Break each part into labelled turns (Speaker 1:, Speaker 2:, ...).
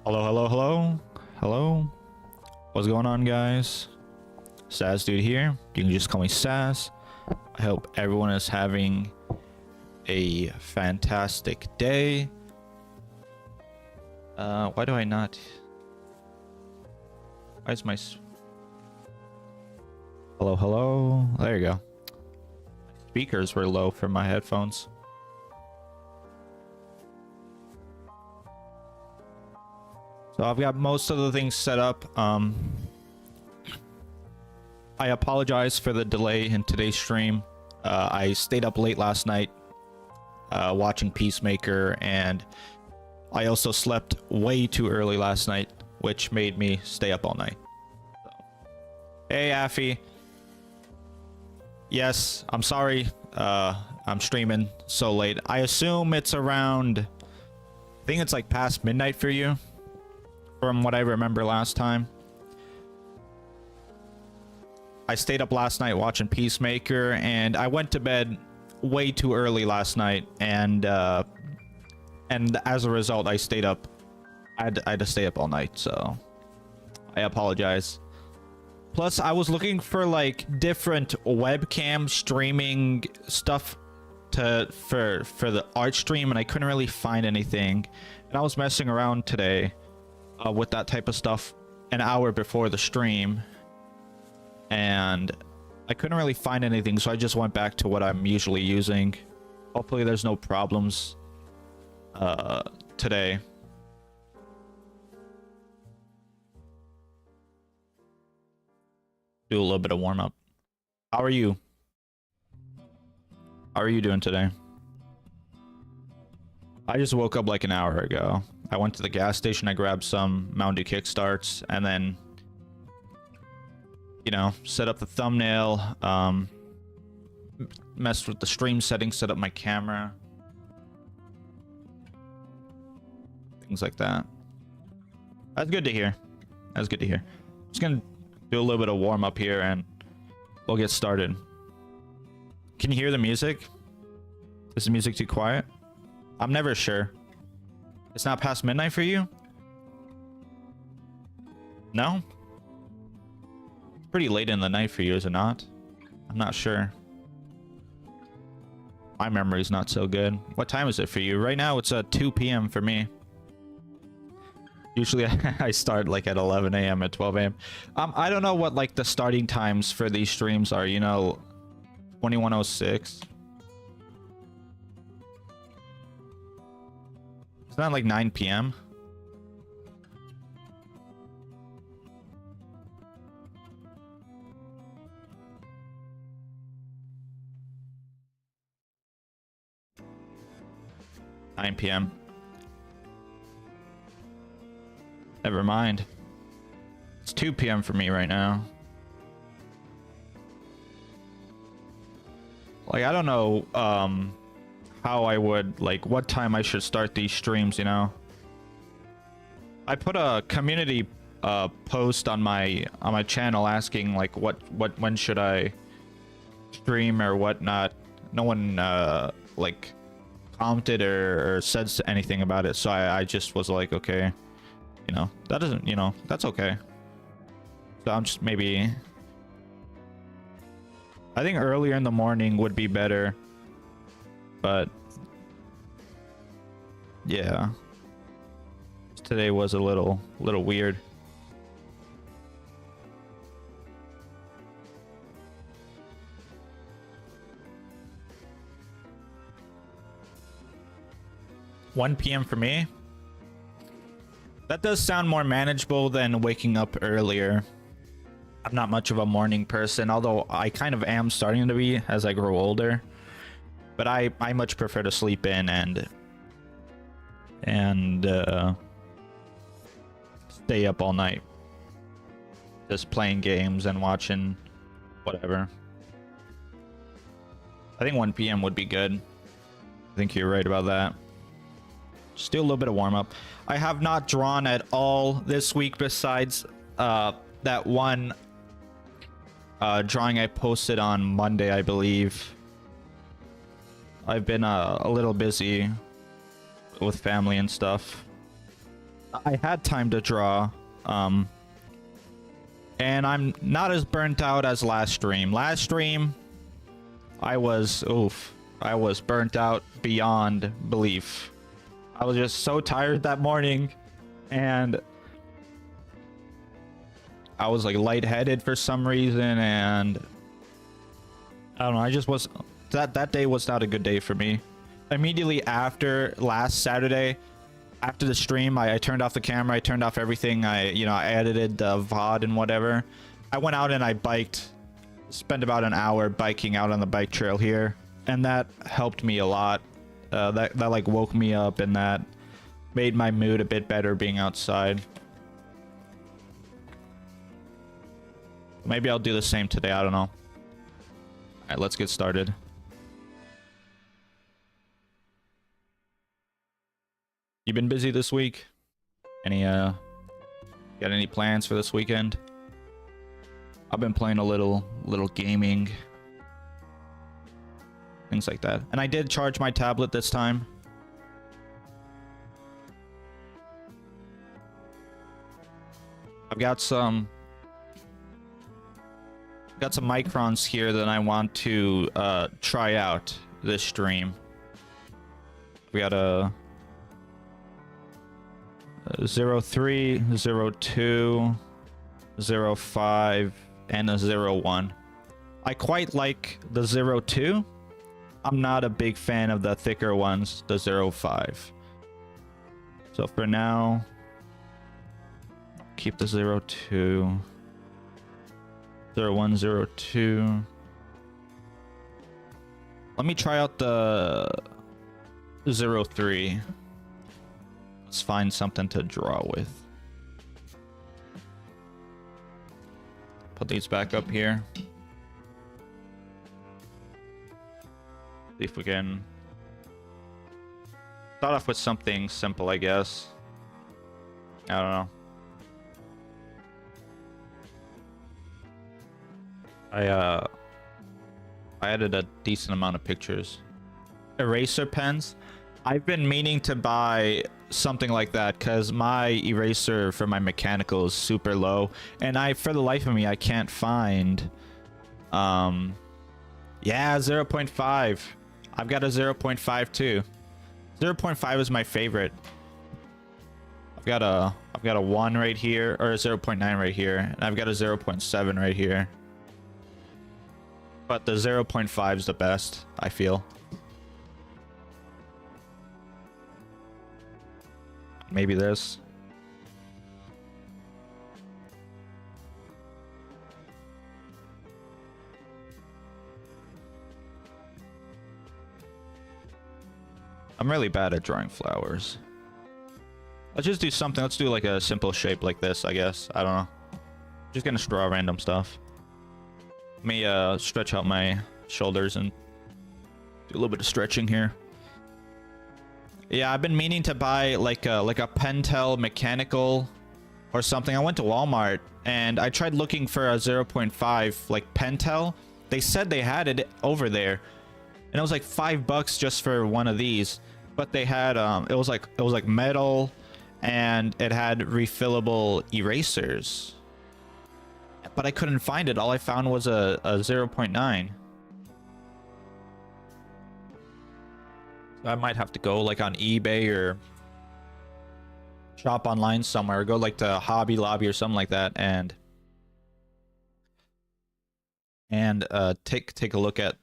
Speaker 1: Hello, hello, hello, hello. What's going on, guys? SasDood here. You can just call me Sas. I hope everyone is having a fantastic day. Why do I not? Why is my... Hello, hello. There you go. Speakers were low for my headphones. So I've got most of the things set up. I apologize for the delay in today's stream. I stayed up late last night watching Peacemaker, and I also slept way too early last night, which made me stay up all night. So. Hey, Affy. Yes, I'm sorry. I'm streaming so late. I assume it's around... I think it's like past midnight for you, from what I remember last time. I stayed up last night watching Peacemaker, and I went to bed way too early last night, and as a result, I stayed up. I had to stay up all night, so I apologize. Plus, I was looking for like different webcam streaming stuff for the art stream, and I couldn't really find anything. And I was messing around today with that type of stuff an hour before the stream, and I couldn't really find anything, so I just went back to what I'm usually using. Hopefully there's no problems today. Do a little bit of warm-up. How are you? How are you doing today? I just woke up like an hour ago. I went to the gas station, I grabbed some Mountain Dew Kickstarts, and then, you know, set up the thumbnail, messed with the stream settings, set up my camera. Things like that. That's good to hear. That's good to hear. I'm just gonna do a little bit of warm-up here, and we'll get started. Can you hear the music? Is the music too quiet? I'm never sure. It's not past midnight for you? No? It's pretty late in the night for you, is it not? I'm not sure. My memory's not so good. What time is it for you? Right now, it's 2 p.m. for me. Usually, I start like at 11 a.m. at 12 a.m. I don't know what like the starting times for these streams are. You know, 2106. It's not like 9 p.m. Never mind. It's 2 p.m. for me right now. Like, I don't know how I would, like, what time I should start these streams, you know? I put a community post on my channel asking like when should I stream or whatnot. No one like commented or said anything about it, so I just was like, okay, you know, that doesn't, you know, that's okay. So I'm just maybe, I think earlier in the morning would be better, but yeah, today was a little weird. $1 p.m. for me. That does sound more manageable than waking up earlier. I'm not much of a morning person, although I kind of am starting to be as I grow older. But I much prefer to sleep in and stay up all night, just playing games and watching whatever. I think 1 p.m. would be good. I think you're right about that. Just do a little bit of warm-up. I have not drawn at all this week besides that one drawing I posted on Monday, I believe. I've been a little busy with family and stuff. I had time to draw. And I'm not as burnt out as last stream. Last stream, I was burnt out beyond belief. I was just so tired that morning, and I was like lightheaded for some reason, and I don't know, I just was that day was not a good day for me. Immediately after last Saturday, after the stream, I turned off the camera, I turned off everything, I edited the VOD and whatever. I went out and I biked, spent about an hour biking out on the bike trail here, and that helped me a lot. That like woke me up, and that made my mood a bit better being outside. Maybe I'll do the same today, I don't know. Alright, let's get started. You been busy this week? Got any plans for this weekend? I've been playing a little gaming. Things like that. And I did charge my tablet this time. I've got some Microns here that I want to try out this stream. We got a 03, 02, 05, and a 01. I quite like the 02. I'm not a big fan of the thicker ones, the 05. So for now, keep the 02. 01, 02. Let me try out the 03. Let's find something to draw with. Put these back up here. See if we can start off with something simple, I guess. I don't know. I added a decent amount of pictures. Eraser pens. I've been meaning to buy something like that because my eraser for my mechanical is super low, and for the life of me I can't find yeah, 0.5. I've got a 0.5 too. 0.5 is my favorite. I've got a 1 right here, or a 0.9 right here, and I've got a 0.7 right here. But the 0.5 is the best, I feel. Maybe this. I'm really bad at drawing flowers. Let's just do something. Let's do like a simple shape like this, I guess. I don't know. Just gonna draw random stuff. Let me stretch out my shoulders and do a little bit of stretching here. Yeah, I've been meaning to buy like a Pentel mechanical or something. I went to Walmart and I tried looking for a 0.5 like Pentel. They said they had it over there, and it was like $5 just for one of these. But they had it was like metal, and it had refillable erasers. But I couldn't find it. All I found was a 0.9. I might have to go like on eBay or shop online somewhere, or go like to Hobby Lobby or something like that, and take a look at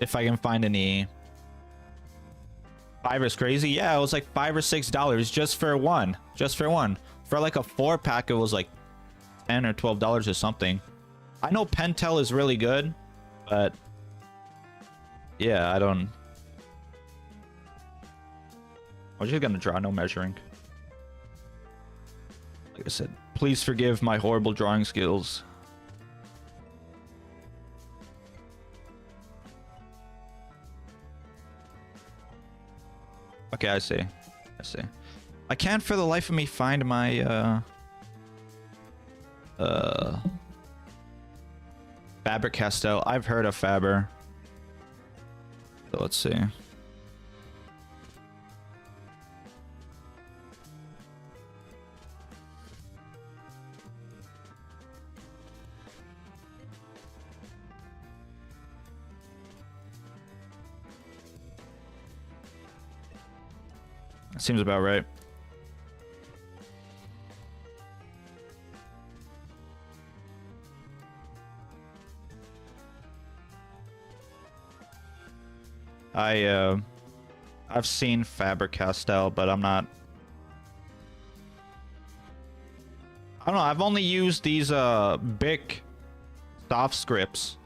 Speaker 1: if I can find any. $5 is crazy. Yeah, it was like $5 or $6 just for one. For like a 4-pack, it was like $10 or $12 or something. I know Pentel is really good, but yeah, I don't. I'm just gonna draw, no measuring. Like I said, please forgive my horrible drawing skills. Okay, I see. I can't for the life of me find my Faber-Castell. I've heard of Faber. So let's see. Seems about right. I've seen Faber-Castell, but I'm not. I don't know. I've only used these Bic soft scripts.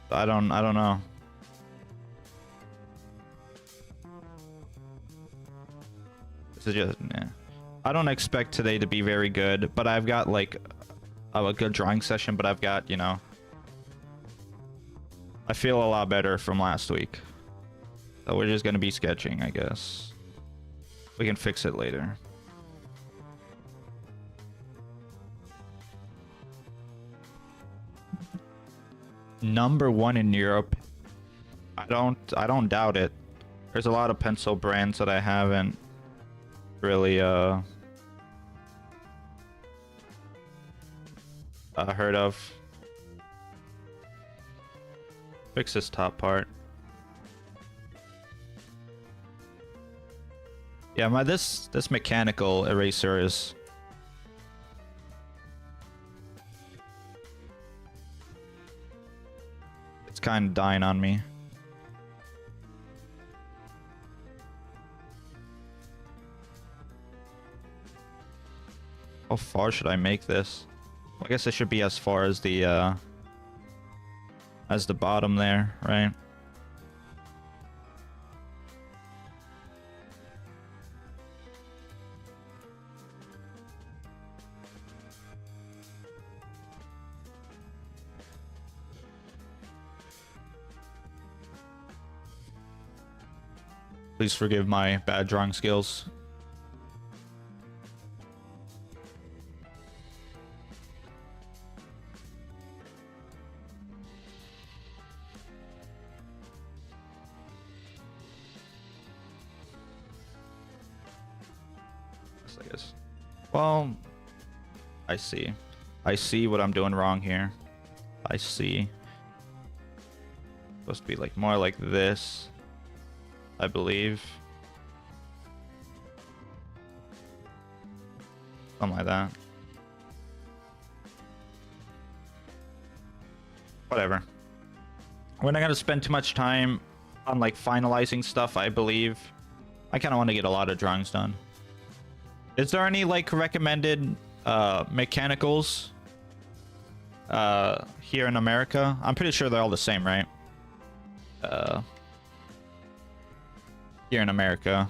Speaker 1: I don't know. This is just, yeah. I don't expect today to be very good, but I've got like a good drawing session, but I've got, you know, I feel a lot better from last week. So we're just gonna be sketching, I guess. We can fix it later. #1 in Europe. I don't doubt it. There's a lot of pencil brands that I haven't really heard of. Fix this top part. Yeah, this mechanical eraser is it's kind of dying on me. How far should I make this? I guess it should be as far as the bottom there, right? Please forgive my bad drawing skills. I guess. Well, I see. I see what I'm doing wrong here. I see. Supposed to be like more like this, I believe. Something like that. Whatever. We're not gonna spend too much time on like finalizing stuff, I believe. I kind of want to get a lot of drawings done. Is there any like recommended mechanicals here in America? I'm pretty sure they're all the same, right? Here in America.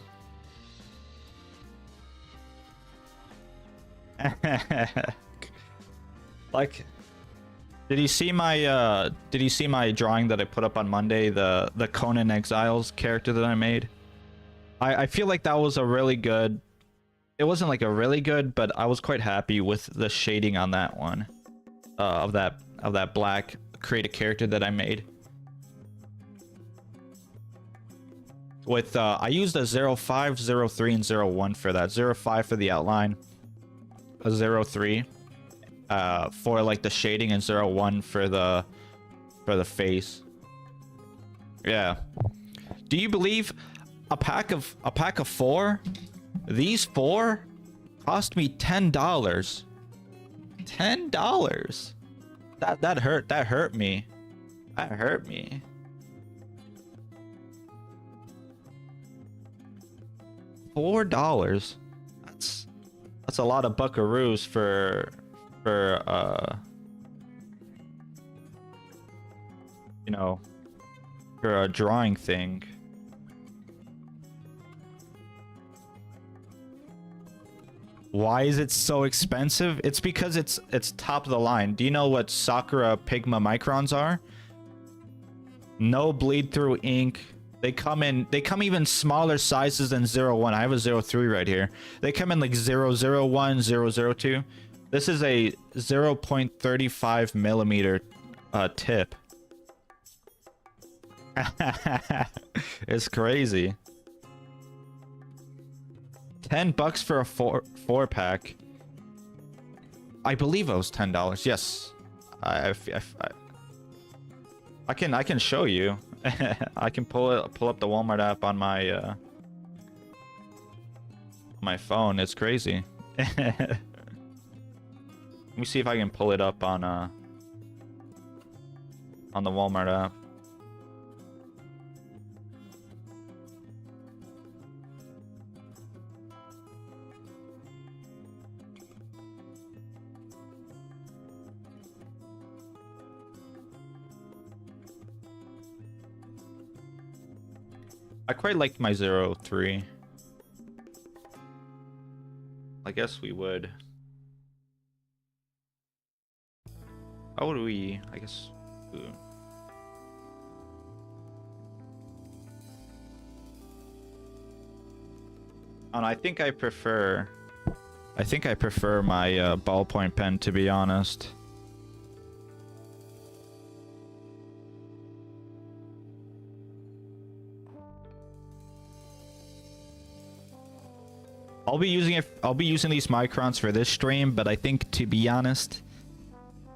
Speaker 1: Like, did you see my drawing that I put up on Monday, the Conan Exiles character that I made? I feel like that was a really good. It wasn't like a really good, but I was quite happy with the shading on that one, of that black create a character that I made. With I used a 05, 03, and 01 for that. 05 for the outline, a 03 for like the shading, and 01 for the face. Yeah. Do you believe a pack of 4? These 4 cost me $10. $10. That hurt. That hurt me. That hurt me. $4. That's a lot of buckaroos for you know, for a drawing thing. Why is it so expensive? It's because it's top of the line. Do you know what Sakura Pigma microns are? No bleed through ink. They come even smaller sizes than 01. I have a 03 right here. They come in like 001, 002. This is a 0.35 millimeter tip. It's crazy. $10 for a four pack. I believe it was $10. Yes, I can show you. I can pull up the Walmart app on my phone. It's crazy. Let me see if I can pull it up on the Walmart app. I quite liked my 03. I guess we would. How would we? I guess. Ooh. And I think I prefer. I think I prefer my ballpoint pen, to be honest. I'll be using these microns for this stream, but I think, to be honest,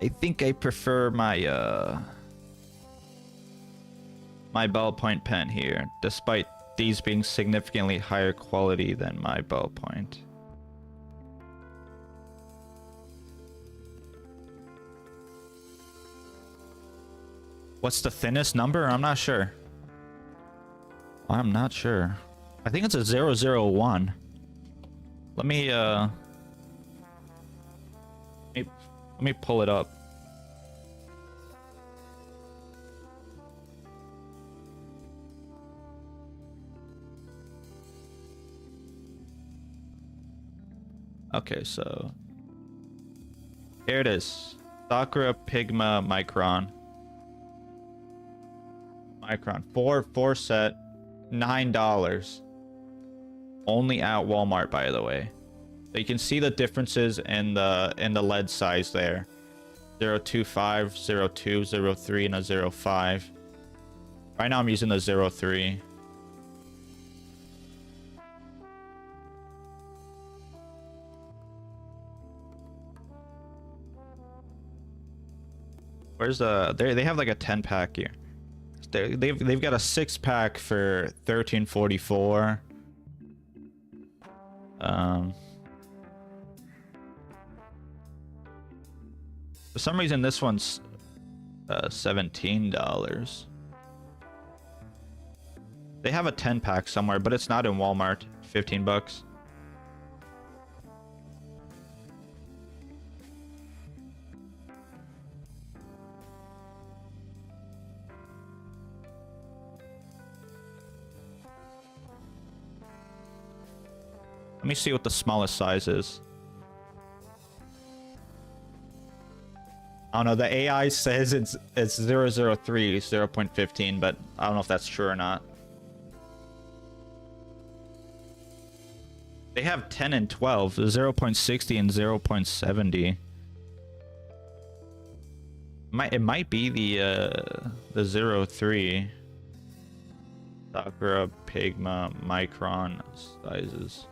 Speaker 1: I think I prefer my my ballpoint pen here, despite these being significantly higher quality than my ballpoint. What's the thinnest number? I'm not sure. I'm not sure. I think it's a 001. Let me pull it up. Okay, so here it is. Sakura Pigma Micron. Four set, $9. Only at Walmart, by the way. So you can see the differences in the lead size there. 0.25, 0.2, 0.3, and a 0.5. Right now I'm using the 0.3. Where's the... They have like a 10-pack here. They've got a 6-pack for $13.44. For some reason this one's $17. They have a 10-pack somewhere, but it's not in Walmart. 15 bucks. Let me see what the smallest size is. I don't know, the AI says it's 003, 0.15, but I don't know if that's true or not. They have 10 and 12, 0.60 and 0.70. It might be the 03. Sakura Pigma Micron sizes.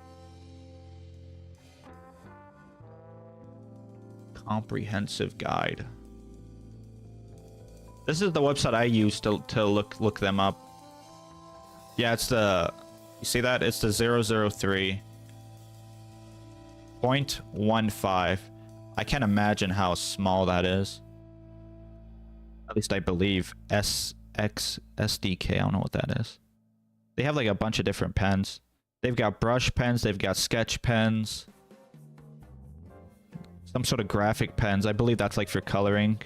Speaker 1: Comprehensive guide. This is the website I use to look them up. Yeah, it's the... You see that? It's the 003.15. I can't imagine how small that is. At least I believe. SDK. I don't know what that is. They have like a bunch of different pens. They've got brush pens. They've got sketch pens. Some sort of graphic pens. I believe that's like for coloring.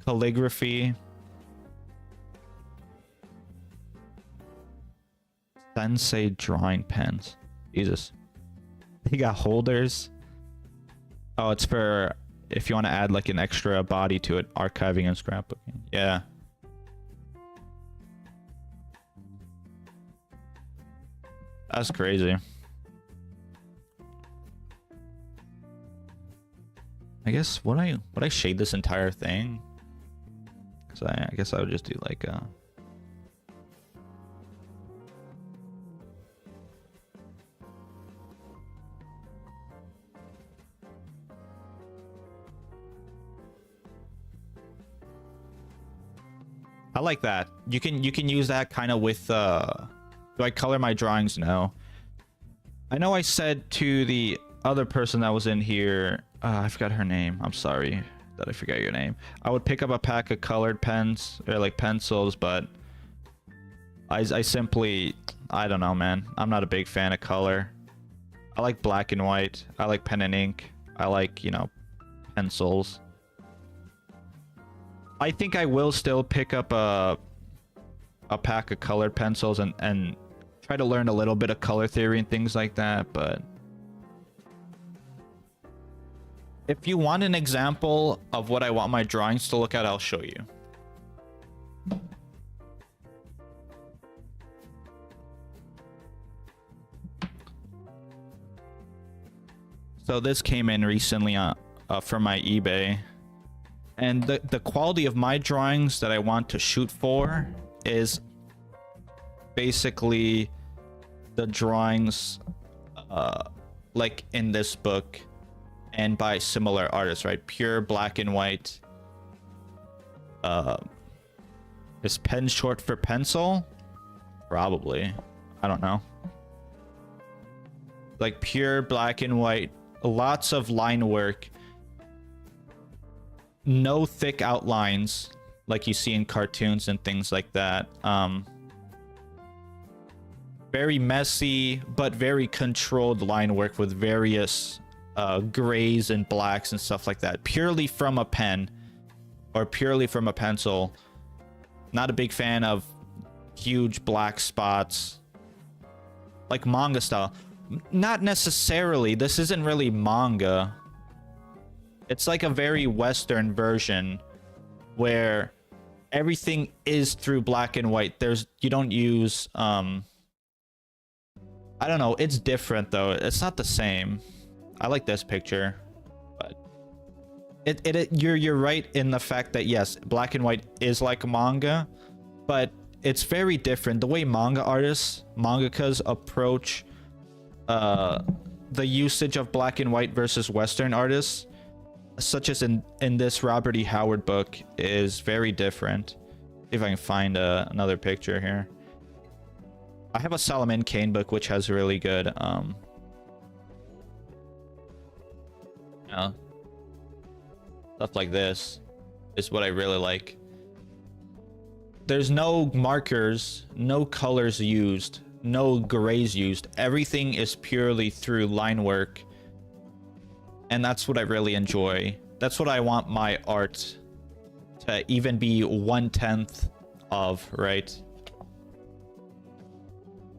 Speaker 1: Calligraphy. Sensei drawing pens. Jesus. They got holders. Oh, it's for if you want to add like an extra body to it. Archiving and scrapbooking. Yeah. That's crazy. I guess would I shade this entire thing? Cause I guess I would just do like I like that. You can use that kind of with do I color my drawings? No. I know I said to the other person that was in here, I forgot her name. I'm sorry that I forgot your name. I would pick up a pack of colored pens or like pencils, but I simply, I don't know, man. I'm not a big fan of color. I like black and white. I like pen and ink. I like, you know, pencils. I think I will still pick up a pack of colored pencils and try to learn a little bit of color theory and things like that, but if you want an example of what I want my drawings to look at, I'll show you. So this came in recently from my eBay, and the quality of my drawings that I want to shoot for is basically the drawings like in this book and by similar artists, right? Pure black and white. Is pen short for pencil? Probably. I don't know. Like pure black and white, lots of line work, no thick outlines like you see in cartoons and things like that. Very messy but very controlled line work with various grays and blacks and stuff like that, purely from a pen or purely from a pencil. Not a big fan of huge black spots like manga style. Not necessarily. This isn't really manga. It's like a very Western version where everything is through black and white. You don't use I don't know, it's different though. It's not the same. I like this picture, but you're right in the fact that yes, black and white is like manga, but it's very different. The way mangakas approach the usage of black and white versus Western artists, such as in this Robert E. Howard book, is very different. See if I can find another picture here. I have a Solomon Kane book which has really good stuff like this is what I really like. There's no markers, no colors used, no grays used. Everything is purely through line work, and that's what I really enjoy. That's what I want my art to even be 1/10 of, right?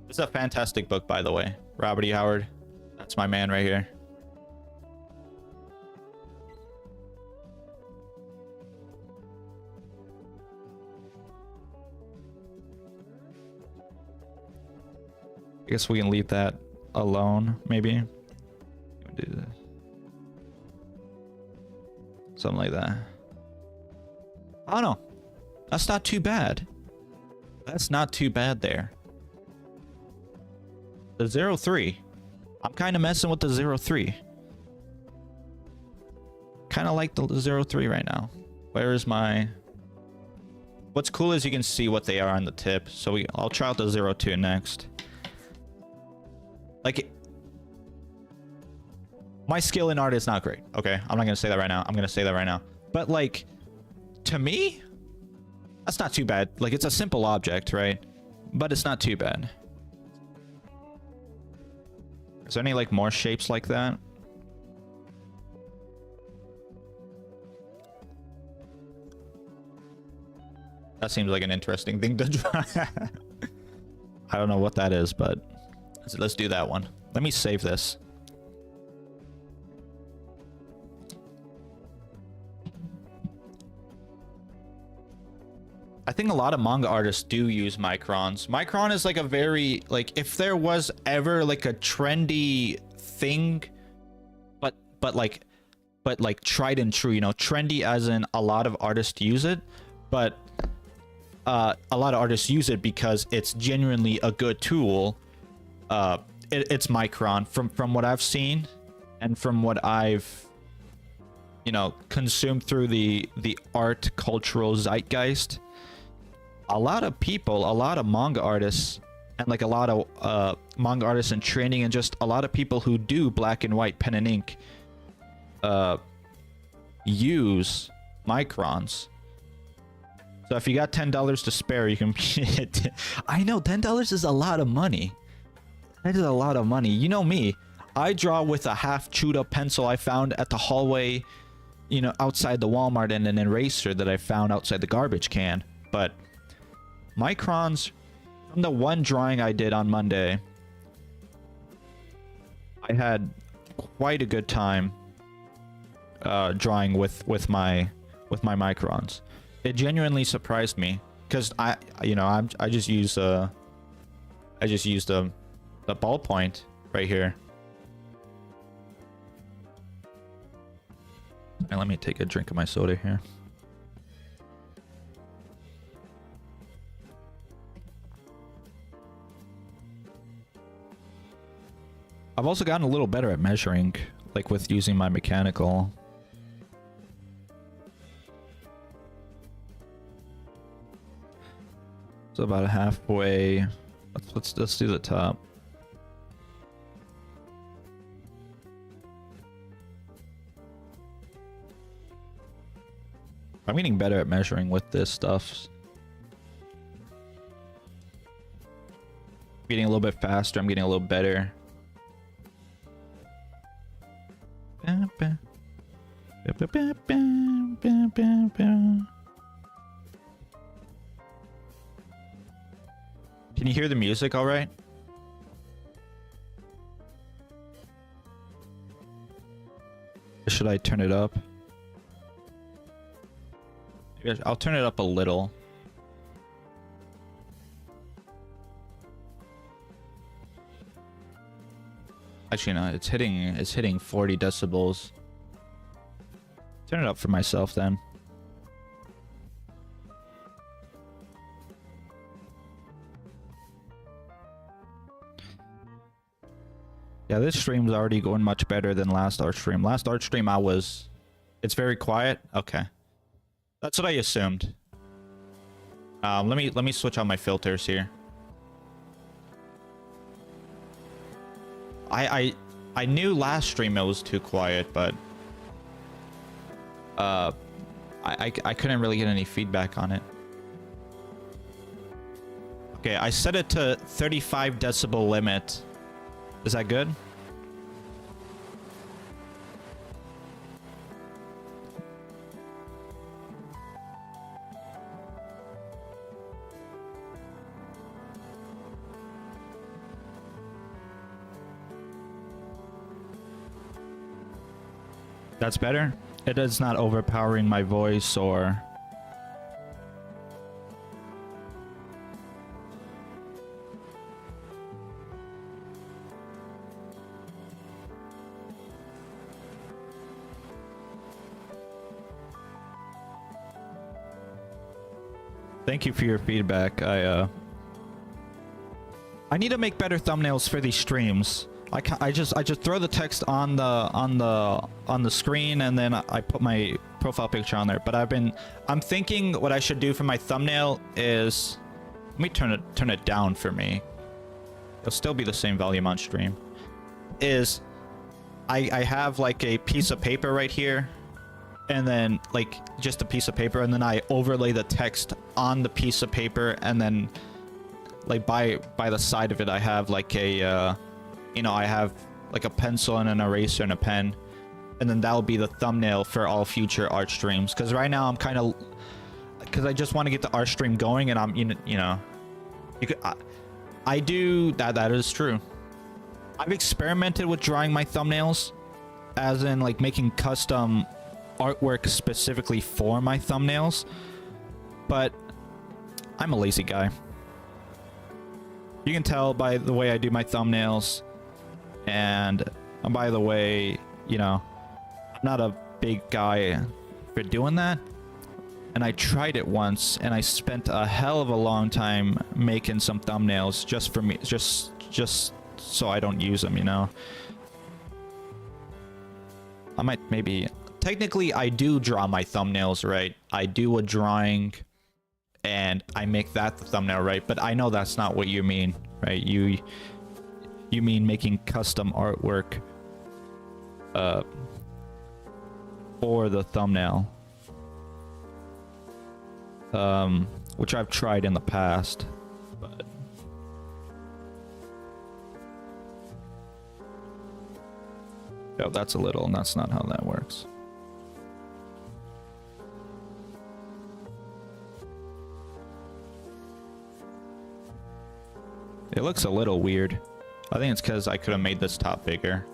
Speaker 1: This is a fantastic book, by the way. Robert E. Howard. That's my man right here. I guess we can leave that alone, maybe. Do this. Something like that. Oh no, that's not too bad. That's not too bad there. The 03. I'm kind of messing with the 03. Kind of like the 03 right now. Where is my... What's cool is you can see what they are on the tip. So I'll try out the 02 next. Like, my skill in art is not great. Okay, I'm not gonna say that right now. I'm gonna say that right now. But like, to me, that's not too bad. Like, it's a simple object, right? But it's not too bad. Is there any like more shapes like that? That seems like an interesting thing to try. I don't know what that is, but let's do that one. Let me save this. I think a lot of manga artists do use microns. Micron is like a very, like, if there was ever like a trendy thing, but like tried and true, you know, trendy as in a lot of artists use it, but a lot of artists use it because it's genuinely a good tool. It's Micron from what I've seen and from what I've, you know, consumed through the art cultural zeitgeist. a lot of people, a lot of manga artists, and like a lot of manga artists in training, and just a lot of people who do black and white pen and ink use microns. So if you got $10 to spare, you can I know $10 is a lot of money. That is a lot of money. You know me, I draw with a half chewed up pencil I found at the hallway, you know, outside the Walmart, and an eraser that I found outside the garbage can. But microns, from the one drawing I did on Monday, I had quite a good time drawing with my microns. It genuinely surprised me, because I just use the ballpoint right here. And let me take a drink of my soda here. I've also gotten a little better at measuring, like with using my mechanical. So about halfway. Let's do the top. I'm getting better at measuring with this stuff. Getting a little bit faster. I'm getting a little better. Can you hear the music all right? Or should I turn it up? Maybe I'll turn it up a little. Actually, no, it's hitting 40 decibels. Turn it up for myself then. Yeah, this stream's already going much better than last art stream. Last art stream it's very quiet. Okay. That's what I assumed. Let me switch on my filters here. I knew last stream it was too quiet, but I couldn't really get any feedback on it. Okay, I set it to 35 decibel limit. Is that good? That's better? It is not overpowering my voice or... Thank you for your feedback. I need to make better thumbnails for these streams. I just throw the text on the screen, and then I put my profile picture on there. But I'm thinking what I should do for my thumbnail is, let me turn it down for me. It'll still be the same volume on stream. Is I have like a piece of paper right here, and then like just a piece of paper, and then I overlay the text on the piece of paper, and then like by the side of it I have like a you know, I have like a pencil and an eraser and a pen, and then that'll be the thumbnail for all future art streams. Because right now I'm kind of, because I just want to get the art stream going, and I'm, you know, I do that. That is true. I've experimented with drawing my thumbnails, as in like making custom artwork specifically for my thumbnails, but I'm a lazy guy. You can tell by the way I do my thumbnails. And by the way, you know, I'm not a big guy for doing that. And I tried it once, and I spent a hell of a long time making some thumbnails just for me, just so I don't use them, you know. I might maybe... Technically, I do draw my thumbnails, right? I do a drawing, and I make that the thumbnail, right? But I know that's not what you mean, right? You mean making custom artwork for the thumbnail, which I've tried in the past, but oh, that's a little, and that's not how that works. It looks a little weird. I think it's because I could have made this top bigger.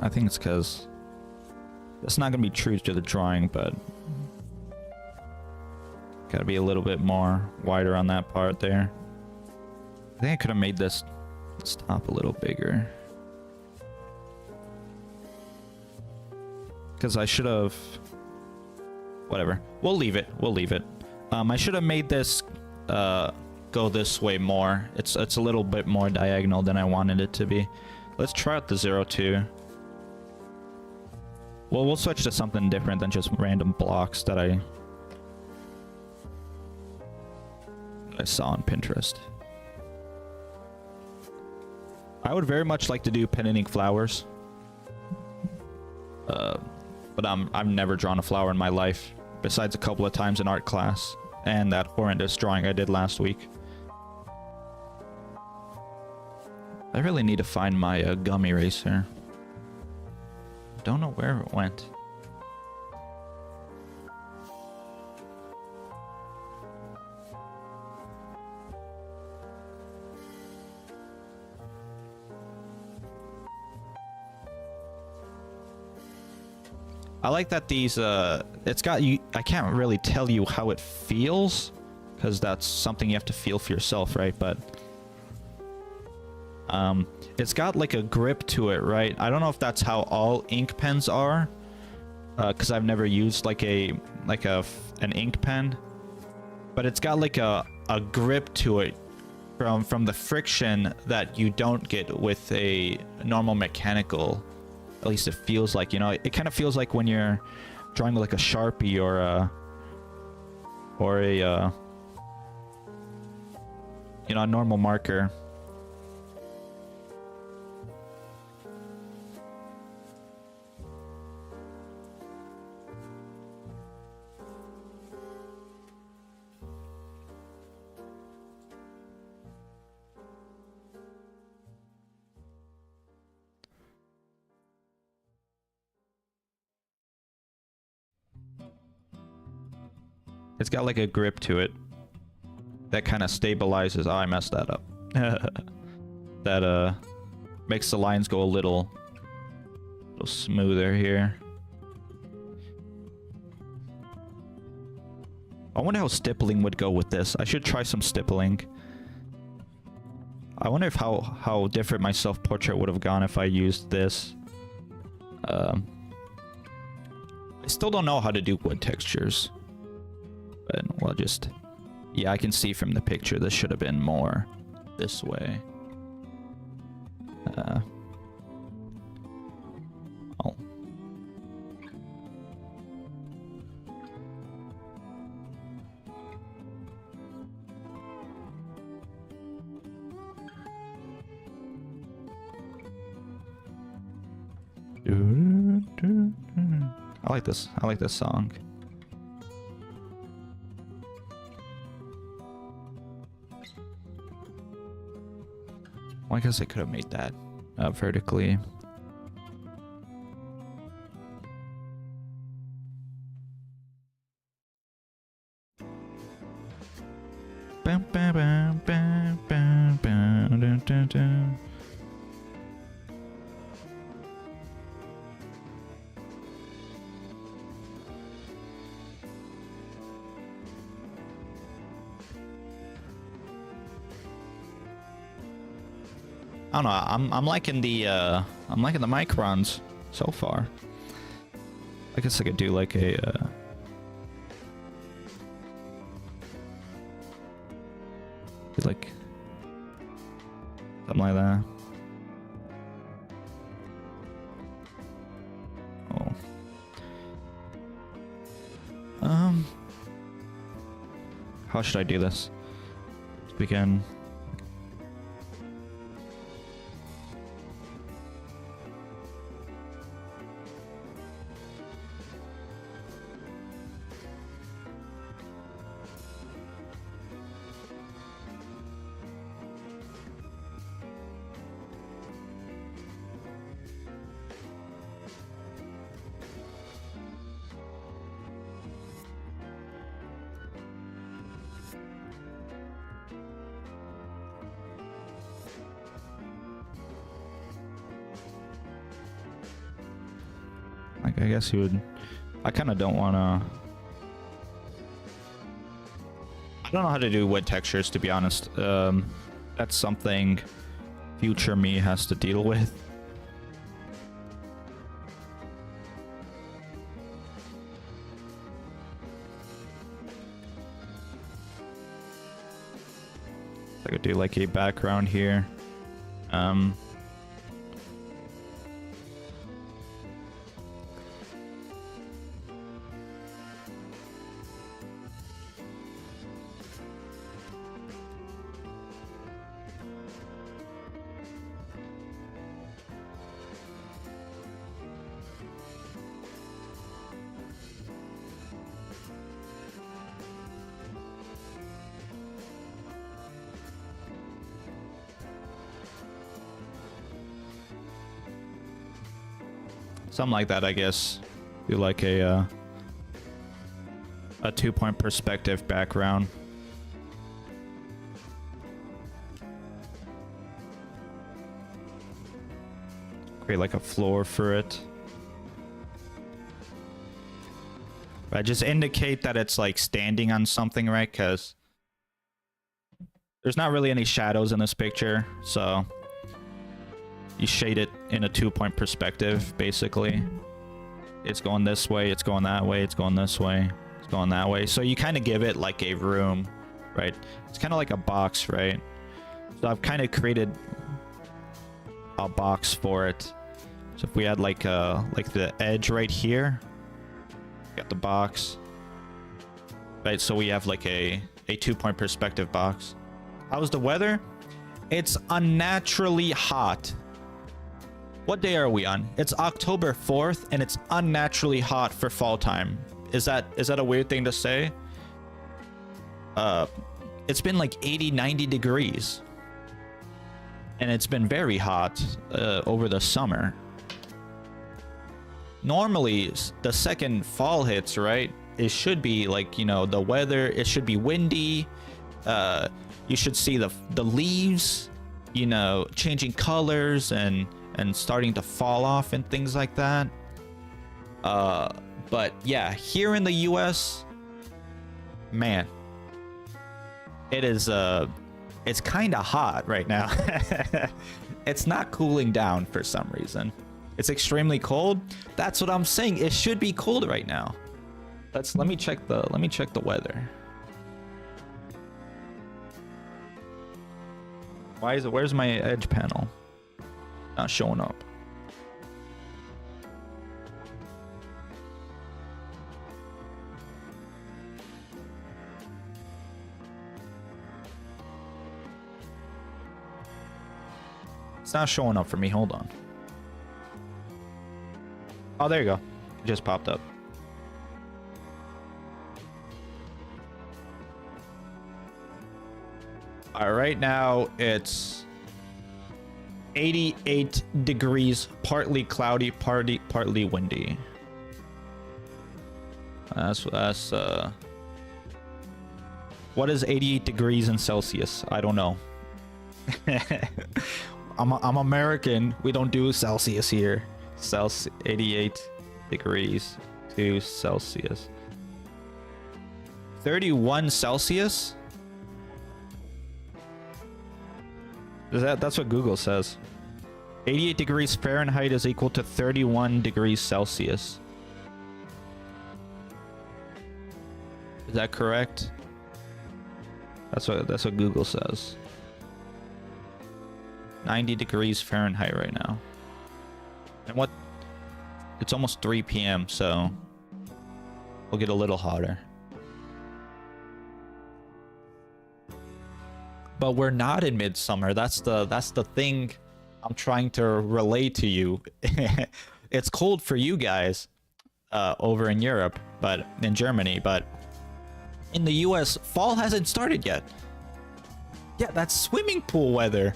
Speaker 1: I think it's because it's not going to be true to the drawing, but gotta be a little bit more wider on that part there. I think I could have made this top a little bigger. Because I should have... Whatever. We'll leave it. We'll leave it. I should have made this go this way more. It's a little bit more diagonal than I wanted it to be. Let's try out the 0-2. Well, we'll switch to something different than just random blocks that I saw on Pinterest. I would very much like to do pen and ink flowers. But I've never drawn a flower in my life, besides a couple of times in art class and that horrendous drawing I did last week. I really need to find my gum eraser. Don't know where it went. I like that these, it's got you, I can't really tell you how it feels, because that's something you have to feel for yourself, right? But, it's got like a grip to it, right? I don't know if that's how all ink pens are, because I've never used like an ink pen, but it's got like a grip to it from the friction that you don't get with a normal mechanical. At least it feels like, you know, it kind of feels like when you're drawing with like a Sharpie or a you know, a normal marker. It's got like a grip to it that kind of stabilizes. Oh, I messed that up. That makes the lines go a little smoother here. I wonder how stippling would go with this. I should try some stippling. I wonder if how different my self-portrait would have gone if I used this. I still don't know how to do wood textures. But well, just, yeah, I can see from the picture this should have been more this way. Oh. I like this. I like this song. Well, I guess I could have made that vertically. Bam, bam, bam, bam, bam, bam, dun, dun, dun. I don't know. I'm liking the microns so far. I guess I could do like a like something like that. Oh. How should I do this? Let's begin. Like, I guess he would... I kind of don't want to... I don't know how to do wood textures, to be honest. That's something future me has to deal with. I could do like a background here. Something like that, I guess. Do like a 2-point perspective background. Create like a floor for it. But just indicate that it's like standing on something, right? Because there's not really any shadows in this picture, so you shade it in a 2-point perspective, basically. It's going this way, it's going that way, it's going this way, it's going that way. So you kind of give it like a room, right? It's kind of like a box, right? So I've kind of created a box for it. So if we had like the edge right here, got the box, right? So we have like a 2-point perspective box. How's the weather? It's unnaturally hot. What day are we on? It's October 4th, and it's unnaturally hot for fall time. Is that a weird thing to say? It's been like 80, 90 degrees. And it's been very hot over the summer. Normally, the second fall hits, right? It should be like, you know, the weather, it should be windy. You should see the leaves, you know, changing colors and starting to fall off and things like that. But yeah, here in the US, man, it is it's kind of hot right now. It's not cooling down for some reason. It's extremely cold. That's what I'm saying. It should be cold right now. Let me check the weather. Where's my edge panel? Not showing up. It's not showing up for me. Hold on. Oh, there you go. It just popped up. All right, right now it's 88 degrees, partly cloudy, partly windy. That's what is 88 degrees in Celsius? I don't know. I'm American. We don't do Celsius here. 88 degrees to Celsius. 31 Celsius? That's what Google says. 88 degrees Fahrenheit is equal to 31 degrees Celsius. Is that correct? That's what Google says. 90 degrees Fahrenheit right now. And what? It's almost 3 p.m., so we'll get a little hotter. but we're not in midsummer. That's the thing I'm trying to relay to you. It's cold for you guys over in Europe, but in Germany, but in the US, fall hasn't started yet. Yeah, that's swimming pool weather.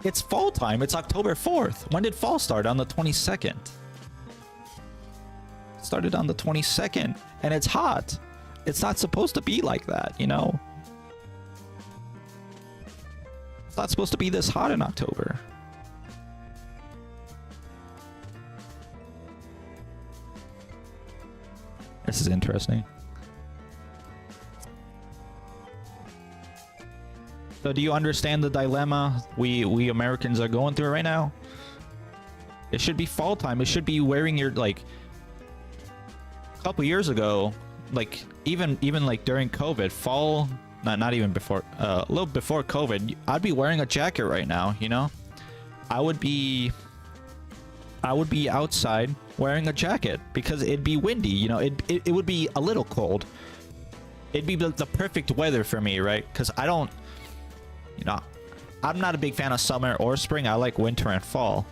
Speaker 1: It's fall time. It's October 4th. When did fall start? On the 22nd. It started on the 22nd, and it's hot. It's not supposed to be like that, you know? It's not supposed to be this hot in October. This is interesting. So do you understand the dilemma we Americans are going through right now? It should be fall time. It should be wearing your, like, a couple years ago, like even like during COVID, fall, not even before, a little before COVID, I'd be wearing a jacket right now, you know? I would be outside wearing a jacket because it'd be windy, you know? It would be a little cold. It'd be the perfect weather for me, right? Because I don't, you know, I'm not a big fan of summer or spring. I like winter and fall.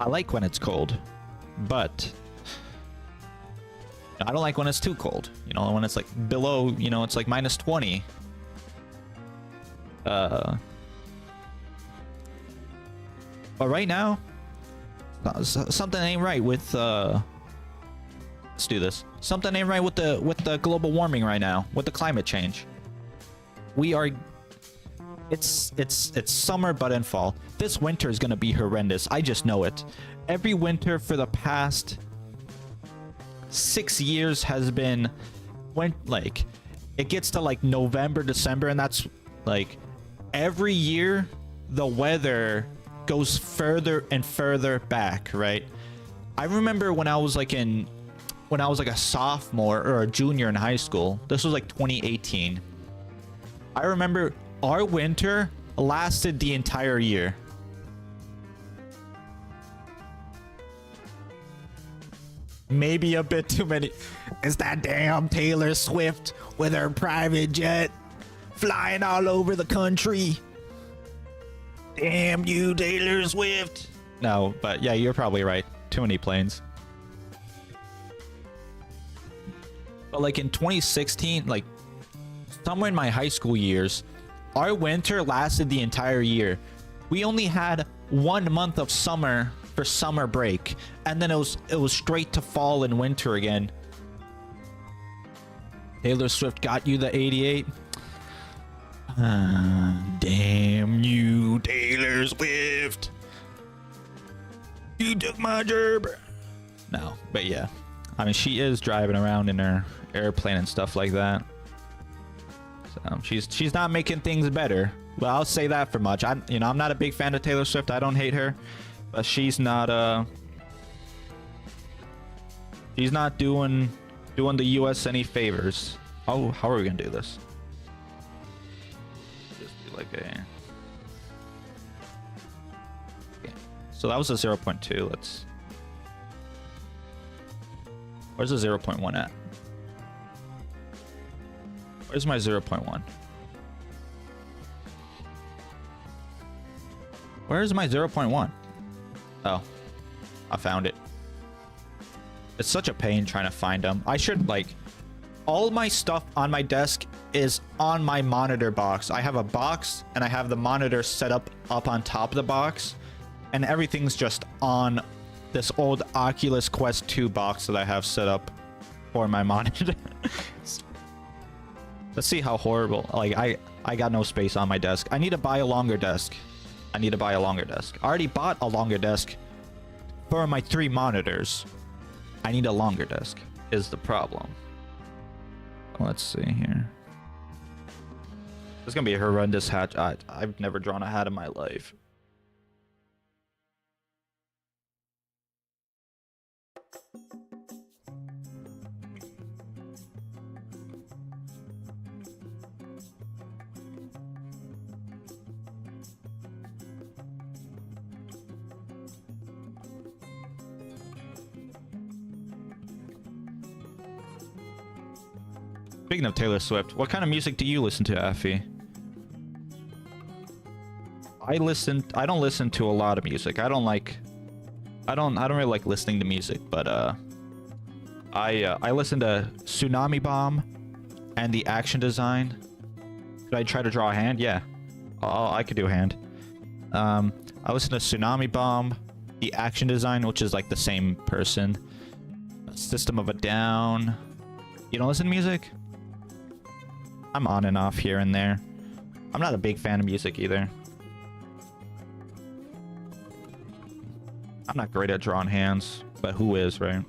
Speaker 1: I like when it's cold, but I don't like when it's too cold. You know, when it's like below, you know, it's like -20. But right now, something ain't right with let's do this. Something ain't right with the global warming right now, with the climate change. We are, it's summer but in fall. This winter is gonna be horrendous. I just know it. Every winter for the past 6 years has been, when like it gets to like November, December, and that's like every year the weather goes further and further back, right? I remember when I was like a sophomore or a junior in high school. This was like 2018. I remember our winter lasted the entire year. Maybe a bit too many. It's that damn Taylor Swift with her private jet flying all over the country. Damn you, Taylor Swift. No, but yeah, you're probably right. Too many planes. But like in 2016, like somewhere in my high school years, our winter lasted the entire year. We only had 1 month of summer for summer break, and then it was straight to fall and winter again. Taylor Swift got you the 88. Damn you, Taylor Swift. You took my job. No, but yeah. I mean, she is driving around in her airplane and stuff like that. So she's not making things better. Well, I'll say that for much. I'm not a big fan of Taylor Swift. I don't hate her, but she's not doing the US any favors. How are we gonna do this? Just do like a. Okay. So that was a 0.2. Let's. Where's the 0.1 at? Where's my 0.1? Where's my 0.1? Oh, I found it. It's such a pain trying to find them. I should, like, all my stuff on my desk is on my monitor box. I have a box and I have the monitor set up on top of the box, and everything's just on this old Oculus Quest 2 box that I have set up for my monitor. Let's see how horrible. Like, I got no space on my desk. I need to buy a longer desk. I already bought a longer desk for my 3 monitors. I need a longer desk is the problem. Let's see here. It's gonna be a horrendous hat. I've never drawn a hat in my life. Speaking of Taylor Swift, what kind of music do you listen to, Effie? I don't listen to a lot of music. I don't really like listening to music, but I listen to Tsunami Bomb and the action design. Should I try to draw a hand? Yeah. I could do a hand. I listen to Tsunami Bomb, the action design, which is like the same person. System of a Down. You don't listen to music? I'm on and off here and there. I'm not a big fan of music either. I'm not great at drawing hands, but who is, right?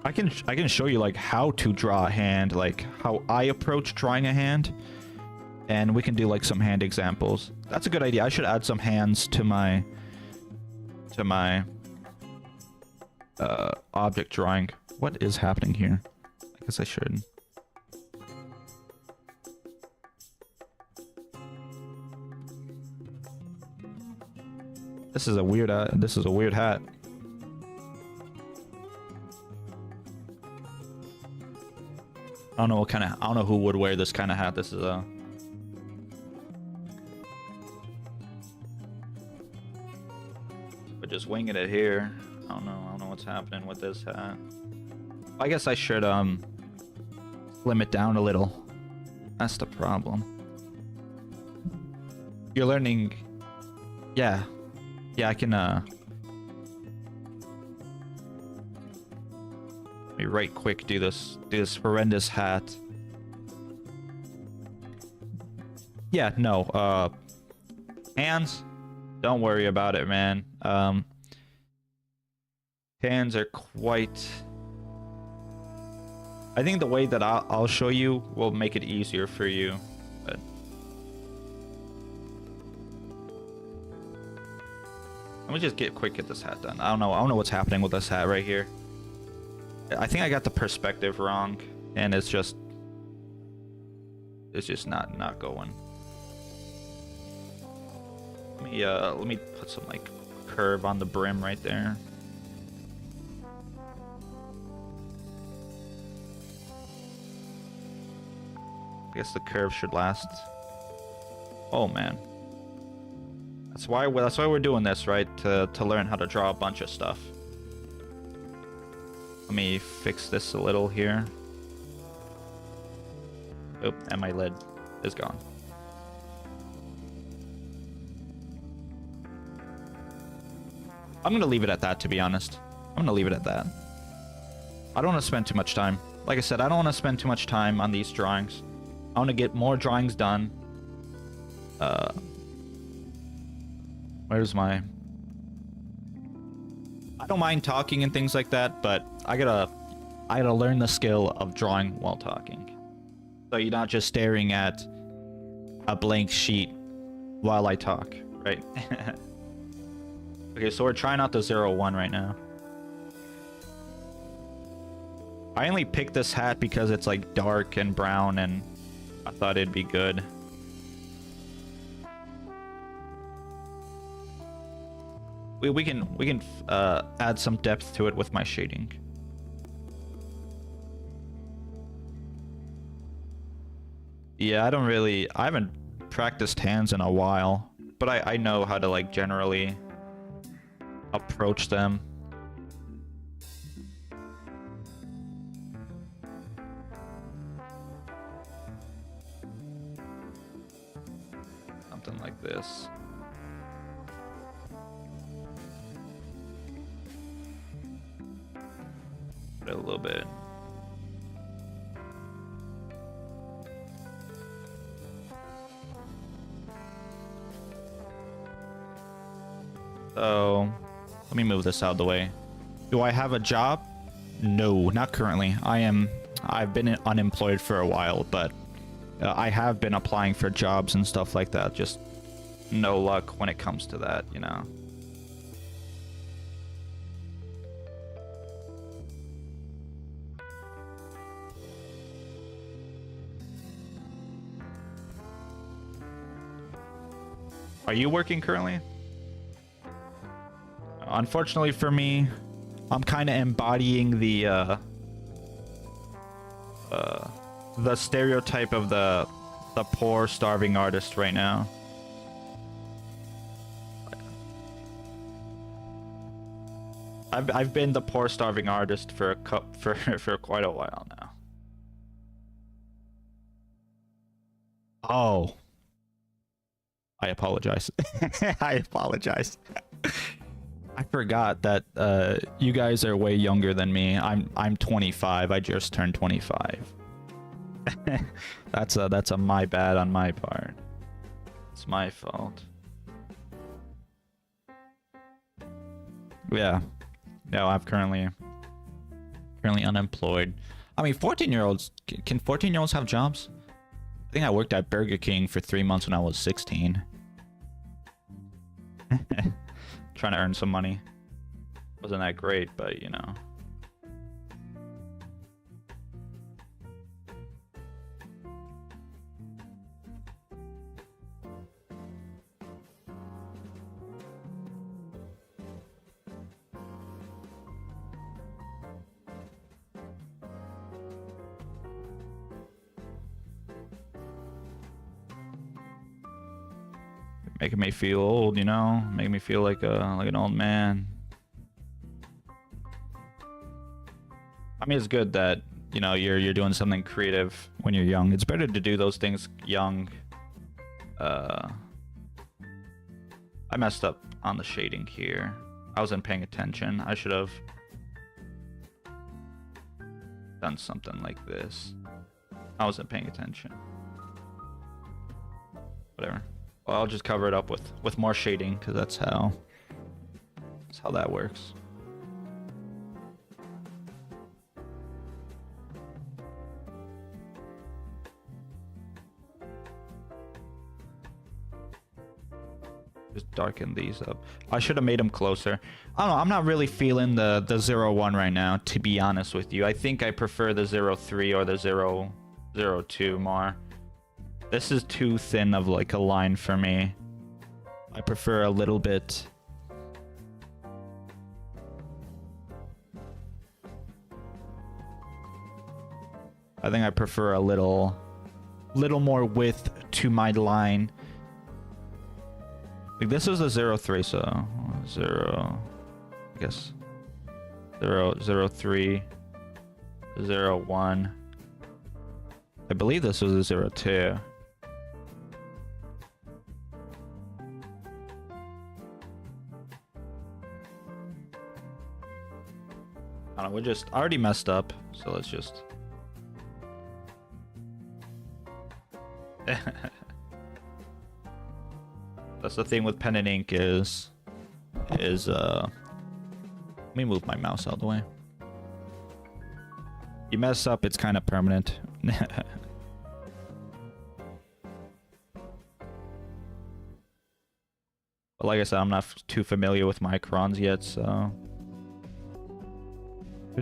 Speaker 1: I can show you like how to draw a hand, like how I approach drawing a hand, and we can do like some hand examples. That's a good idea. I should add some hands to my object drawing. What is happening here? I guess I should. This is a weird hat. I don't know who would wear this kind of hat. This is a... But just winging it here. I don't know what's happening with this hat. I guess I should slim it down a little. That's the problem. You're learning... Yeah. Yeah, I can let me right quick do this horrendous hat. Yeah, no, hands, don't worry about it, man. Hands are quite... I think the way that I'll show you will make it easier for you, but... Let me just get this hat done. I don't know what's happening with this hat right here. I think I got the perspective wrong, and it's just not going. Let me put some like curve on the brim right there. I guess the curve should last. Oh man. That's why we're doing this, right? To learn how to draw a bunch of stuff. Let me fix this a little here. Oop, and my lid is gone. I'm gonna leave it at that, to be honest. I'm gonna leave it at that. I don't want to spend too much time. Like I said, I don't want to spend too much time on these drawings. I want to get more drawings done. Where's my... I don't mind talking and things like that, but I gotta learn the skill of drawing while talking. So you're not just staring at a blank sheet while I talk, right? Okay, so we're trying out the 01 right now. I only picked this hat because it's like dark and brown, and I thought it'd be good. We can add some depth to it with my shading. Yeah, I haven't practiced hands in a while, but I know how to like generally approach them. Something like this. A little bit. So let me move this out of the way. Do I have a job? No, not currently. I've been unemployed for a while, but I have been applying for jobs and stuff like that. Just no luck when it comes to that, you know. Are you working currently? Unfortunately for me, I'm kind of embodying the stereotype of the poor starving artist right now. I've been the poor starving artist for for quite a while now. Oh, I apologize. I apologize. I forgot that you guys are way younger than me. I'm 25. I just turned 25. That's a my bad on my part. It's my fault. Yeah. No, I'm currently unemployed. I mean, 14-year-olds can 14-year-olds have jobs? I think I worked at Burger King for 3 months when I was 16. Trying to earn some money. Wasn't that great, but you know. Making me feel old, you know, making me feel like an old man. I mean, it's good that, you know, you're doing something creative when you're young. It's better to do those things young. I messed up on the shading here. I wasn't paying attention. I should have done something like this. I wasn't paying attention. Whatever. Well, I'll just cover it up with more shading, because that's how that works. Just darken these up. I should have made them closer. I don't know, I'm not really feeling the 01 right now, to be honest with you. I think I prefer the 03 or the 002 more. This is too thin of like a line for me. I prefer a little bit. I think I prefer a little more width to my line. Like this is a 03, so 0, I guess 03, 01. I believe this was a 02. I don't know, we just already messed up, so let's just. That's the thing with pen and ink is let me move my mouse out of the way. You mess up, it's kind of permanent. But like I said, I'm not too familiar with microns yet, so. I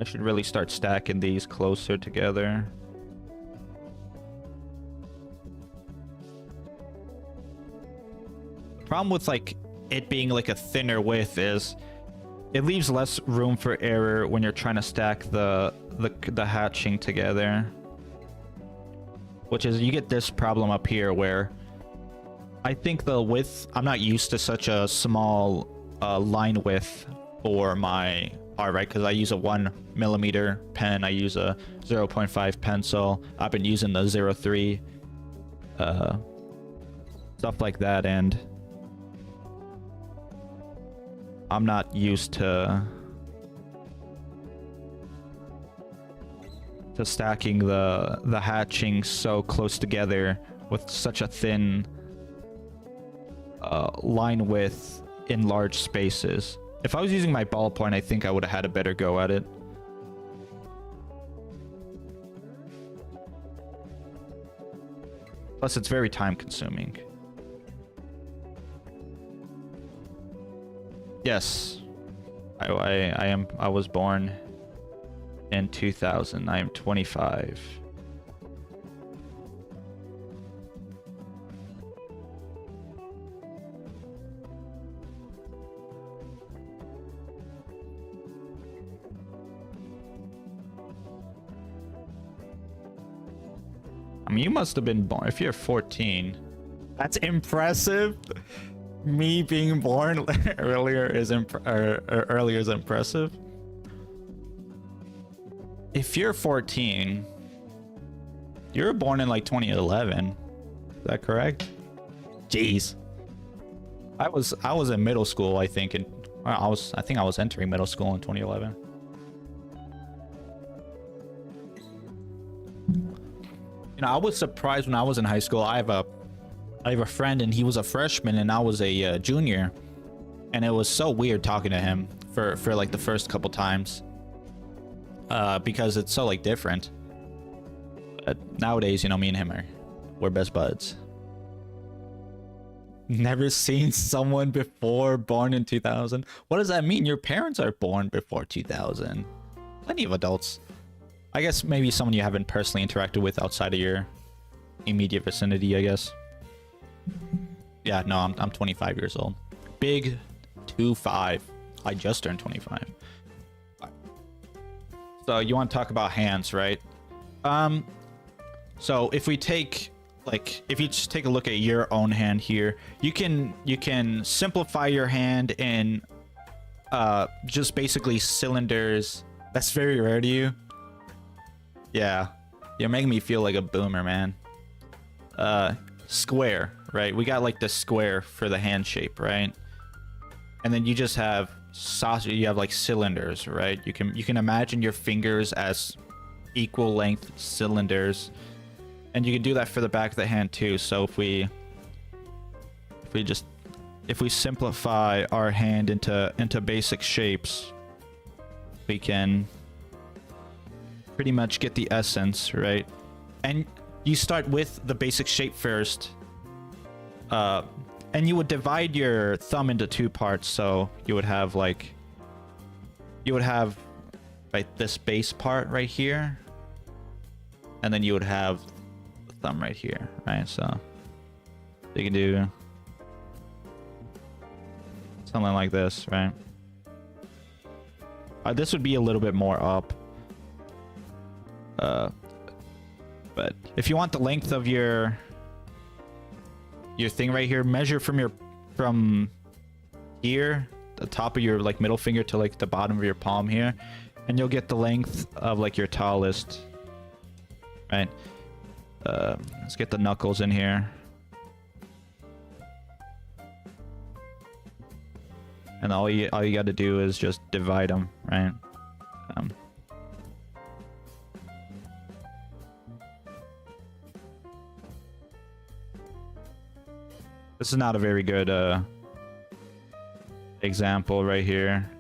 Speaker 1: should really start stacking these closer together. The problem with like it being like a thinner width is it leaves less room for error when you're trying to stack the hatching together. Which is, you get this problem up here where I think the width, I'm not used to such a small line width for my art, right? Because I use a 1mm pen, I use a 0.5 pencil. I've been using the 03 stuff like that, and I'm not used to stacking the hatching so close together with such a thin line width in large spaces. If I was using my ballpoint, I think I would have had a better go at it. Plus, it's very time consuming. Yes, I was born in 2000. I am 25. I mean, you must have been born if you're 14. That's impressive. Me being born earlier is earlier is impressive. If you're 14, you were born in like 2011. Is that correct? Jeez. I was in middle school, I think, and I think I was entering middle school in 2011. You know, I was surprised when I was in high school. I have a friend, and he was a freshman, and I was a junior, and it was so weird talking to him for like the first couple times, because it's so like different. But nowadays, you know, me and him we're best buds. Never seen someone before born in 2000. What does that mean? Your parents are born before 2000. Plenty of adults. I guess maybe someone you haven't personally interacted with outside of your immediate vicinity, I guess. Yeah, no, I'm 25 years old. Big 25. I just turned 25. So you want to talk about hands, right? So if we take, like, if you just take a look at your own hand here, you can simplify your hand in just basically cylinders. That's very rare to you. Yeah, you're making me feel like a boomer, man. Square, right? We got like the square for the hand shape, right? And then you just have sausage. You have like cylinders, right? You can imagine your fingers as equal length cylinders, and you can do that for the back of the hand too. So if we simplify our hand into basic shapes, we can pretty much get the essence, right? And you start with the basic shape first, and you would divide your thumb into two parts. So you would have right this base part right here, and then you would have the thumb right here, right? So you can do something like this, right? This would be a little bit more up. But if you want the length of your thing right here, measure from here, the top of your like middle finger to like the bottom of your palm here, and you'll get the length of like your tallest, right? Let's get the knuckles in here, and all you got to do is just divide them, right? This is not a very good example right here.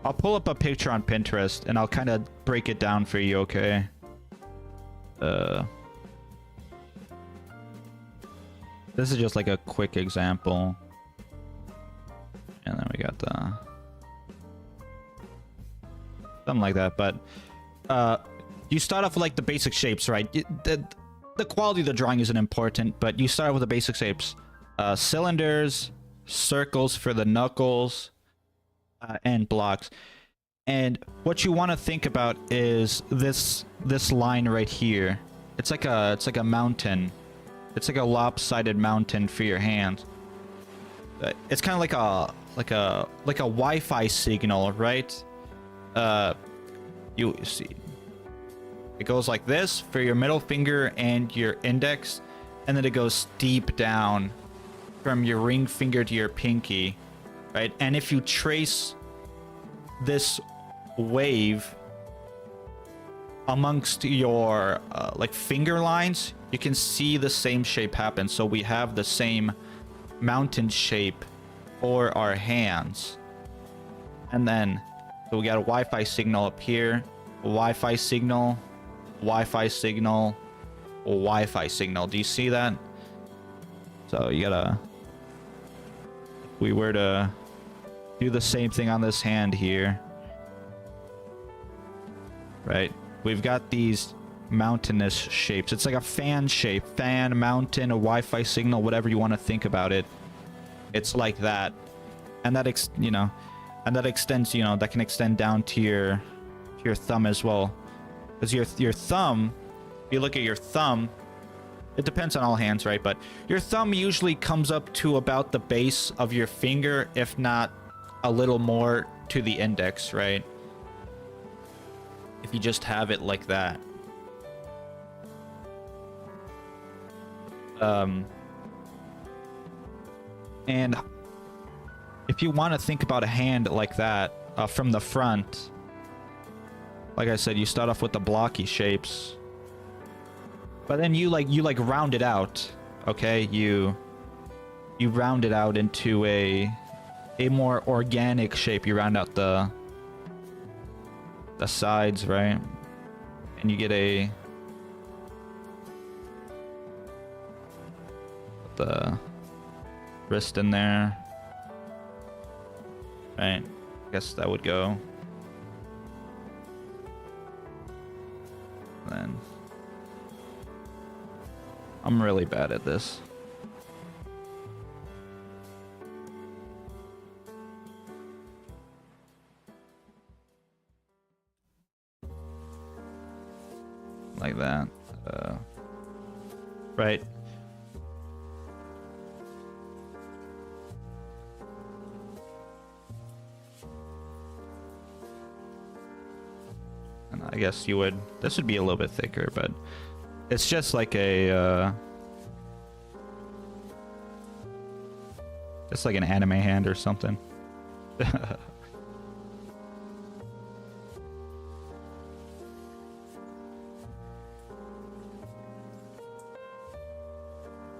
Speaker 1: I'll pull up a picture on Pinterest and I'll kind of break it down for you, okay? This is just like a quick example. And then we got the something like that. But you start off with like the basic shapes, right? The quality of the drawing isn't important, but you start with the basic shapes. Cylinders, circles for the knuckles, and blocks. And what you want to think about is this line right here. It's like a mountain. It's like a lopsided mountain for your hand. It's kind of like a Wi-Fi signal, right? You see. It goes like this for your middle finger and your index, and then it goes deep down from your ring finger to your pinky, right? And if you trace this wave amongst your like finger lines, you can see the same shape happen. So we have the same mountain shape for our hands. And then so we got a Wi-Fi signal up here, a Wi-Fi signal, Wi-Fi signal, Wi-Fi signal. Do you see that? So you gotta, if we were to do the same thing on this hand here, right? We've got these mountainous shapes. It's like a fan shape, fan, mountain, a Wi-Fi signal, whatever you want to think about it. It's like that, and that extends, that can extend down to your thumb as well. Because your thumb, if you look at your thumb, It depends on all hands, right? But your thumb usually comes up to about the base of your finger, if not a little more to the index, right? If you just have it like that. And if you want to think about a hand like that from the front, like I said, you start off with the blocky shapes, but then you round it out. Okay, you round it out into a more organic shape. You round out the sides, right? And you get the wrist in there, right? I guess that would go. Then I'm really bad at this. Like that. Right. And I guess you would... This would be a little bit thicker, but it's just like a... it's like an anime hand or something.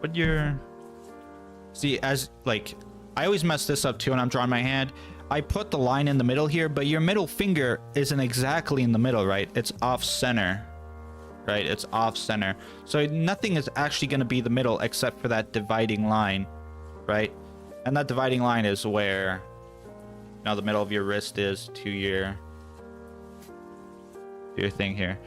Speaker 1: But you're... See, as like... I always mess this up too when I'm drawing my hand. I put the line in the middle here, but your middle finger isn't exactly in the middle, right? It's off center, right? It's off center. So nothing is actually going to be the middle except for that dividing line, right? And that dividing line is where, you know, the middle of your wrist is to your thing here.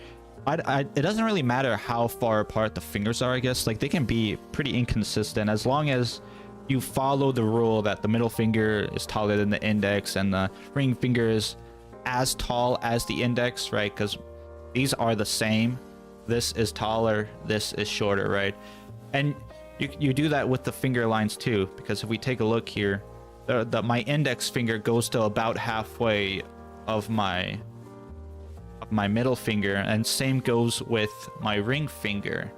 Speaker 1: It doesn't really matter how far apart the fingers are, I guess. Like, they can be pretty inconsistent as long as you follow the rule that the middle finger is taller than the index and the ring finger is as tall as the index, right? Because these are the same. This is taller, this is shorter, right? And you do that with the finger lines too, because if we take a look here, my index finger goes to about halfway of my middle finger, and same goes with my ring finger.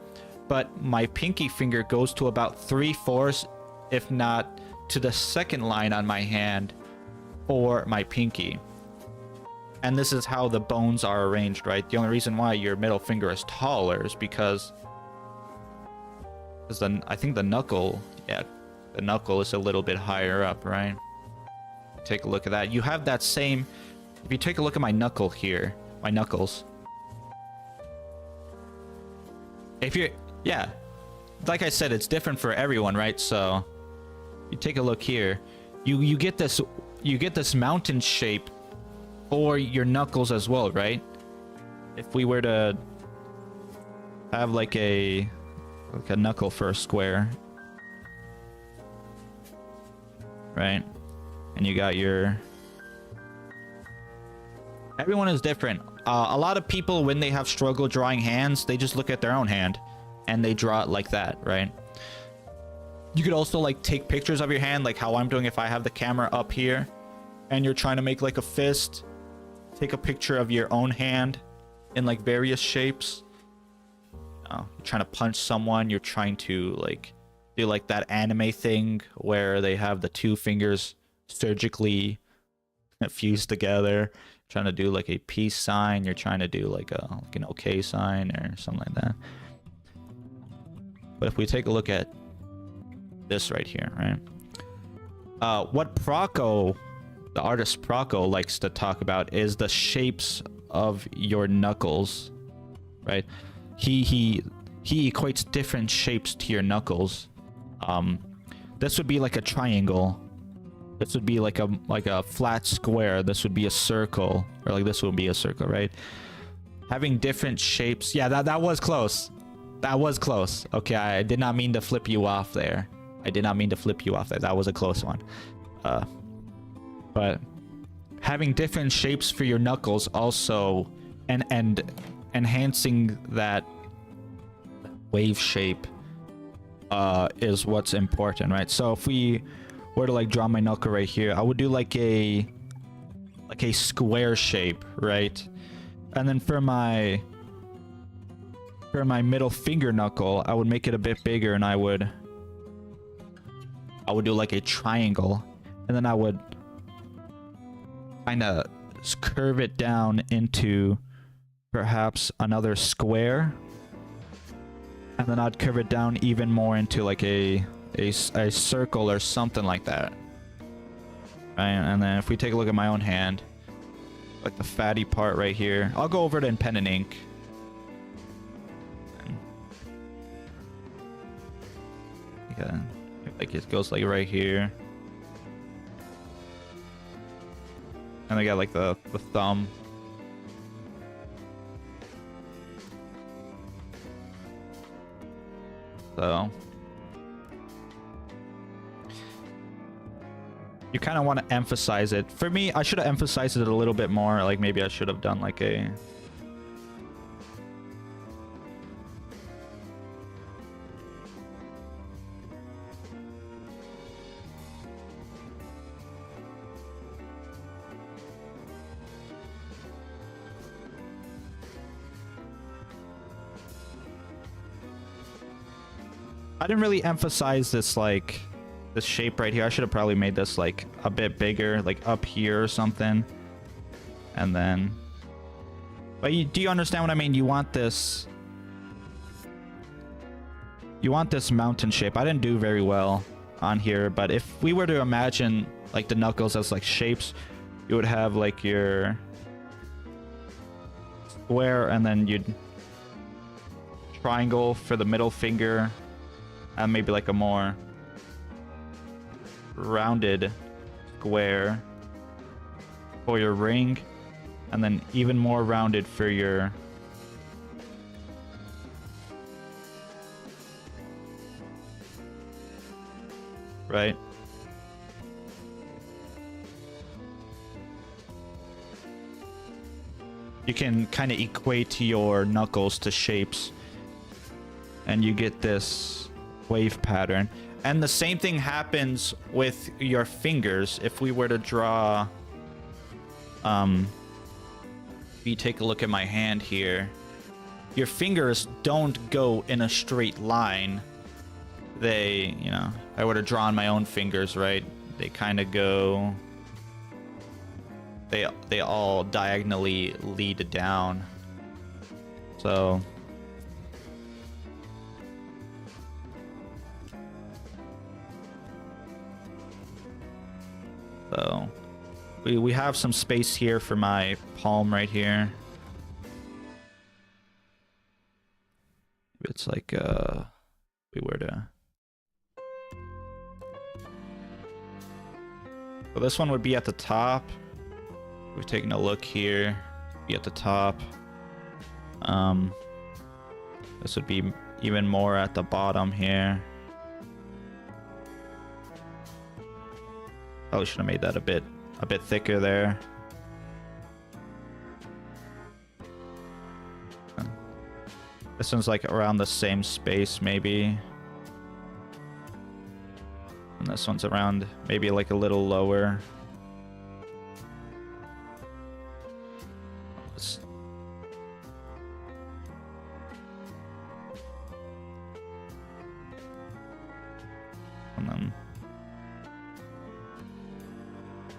Speaker 1: But my pinky finger goes to about 3/4, if not to the second line on my hand for my pinky. And this is how the bones are arranged, right? The only reason why your middle finger is taller is because I think the knuckle, yeah, the knuckle is a little bit higher up, right? Take a look at that. You have that same, if you take a look at my knuckle here, my knuckles. If you're, yeah, like I said, it's different for everyone, right? So you take a look here, you get this mountain shape for your knuckles as well, right? If we were to have like a knuckle for a square, right? And you got your... Everyone is different. A lot of people, when they have struggle drawing hands, they just look at their own hand and they draw it like that, right? You could also like take pictures of your hand, like how I'm doing if I have the camera up here and you're trying to make like a fist. Take a picture of your own hand in like various shapes. You're trying to punch someone, you're trying to like do like that anime thing where they have the two fingers surgically fused together. Trying to do like a peace sign, you're trying to do like an okay sign or something like that. But if we take a look at this right here, right? What Proco, the artist Proco, likes to talk about is the shapes of your knuckles, right? He equates different shapes to your knuckles. This would be like a triangle. This would be like a flat square. This would be a circle, or like this would be a circle, right? Having different shapes. Yeah, that was close. That was close. Okay, I did not mean to flip you off there. I did not mean to flip you off there. That was a close one. But having different shapes for your knuckles also, and enhancing that wave shape is what's important, right? So if we were to like draw my knuckle right here, I would do like a square shape, right? And then for my middle finger knuckle, I would make it a bit bigger, and I would do like a triangle, and then I would kind of curve it down into perhaps another square, and then I'd curve it down even more into like a circle or something like that, right? And then if we take a look at my own hand, like the fatty part right here, I'll go over it in pen and ink. Yeah, like it goes like right here, and I got like the thumb. So you kind of want to emphasize it. For me, I should have emphasized it a little bit more. Like maybe I should have done like a... I didn't really emphasize this, like, this shape right here. I should have probably made this, like, a bit bigger, like, up here or something. And then... But do you understand what I mean? You want this... You want this mountain shape. I didn't do very well on here, but if we were to imagine, like, the knuckles as, like, shapes, you would have, like, your... square, and then you'd... triangle for the middle finger, and maybe like a more rounded square for your ring, and then even more rounded for your right. You can kind of equate your knuckles to shapes, and you get this wave pattern. And the same thing happens with your fingers. If we were to draw, if you take a look at my hand here, your fingers don't go in a straight line. They, you know, if I were to draw on my own fingers, right, they kind of go, they all diagonally lead down. So we have some space here for my palm right here. It's like we were to... So this one would be at the top. We're taking a look here. Be at the top. This would be even more at the bottom here. Probably should have made that a bit thicker there. This one's like around the same space maybe. And this one's around maybe like a little lower. And then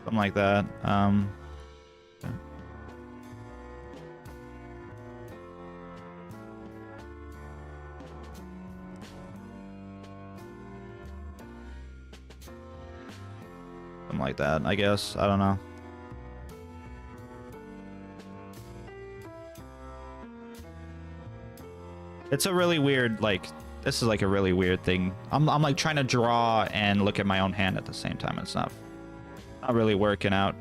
Speaker 1: something like that. Something like that, I guess. I don't know. It's a really weird, like, this is like a really weird thing. I'm like trying to draw and look at my own hand at the same time. It's not really working out.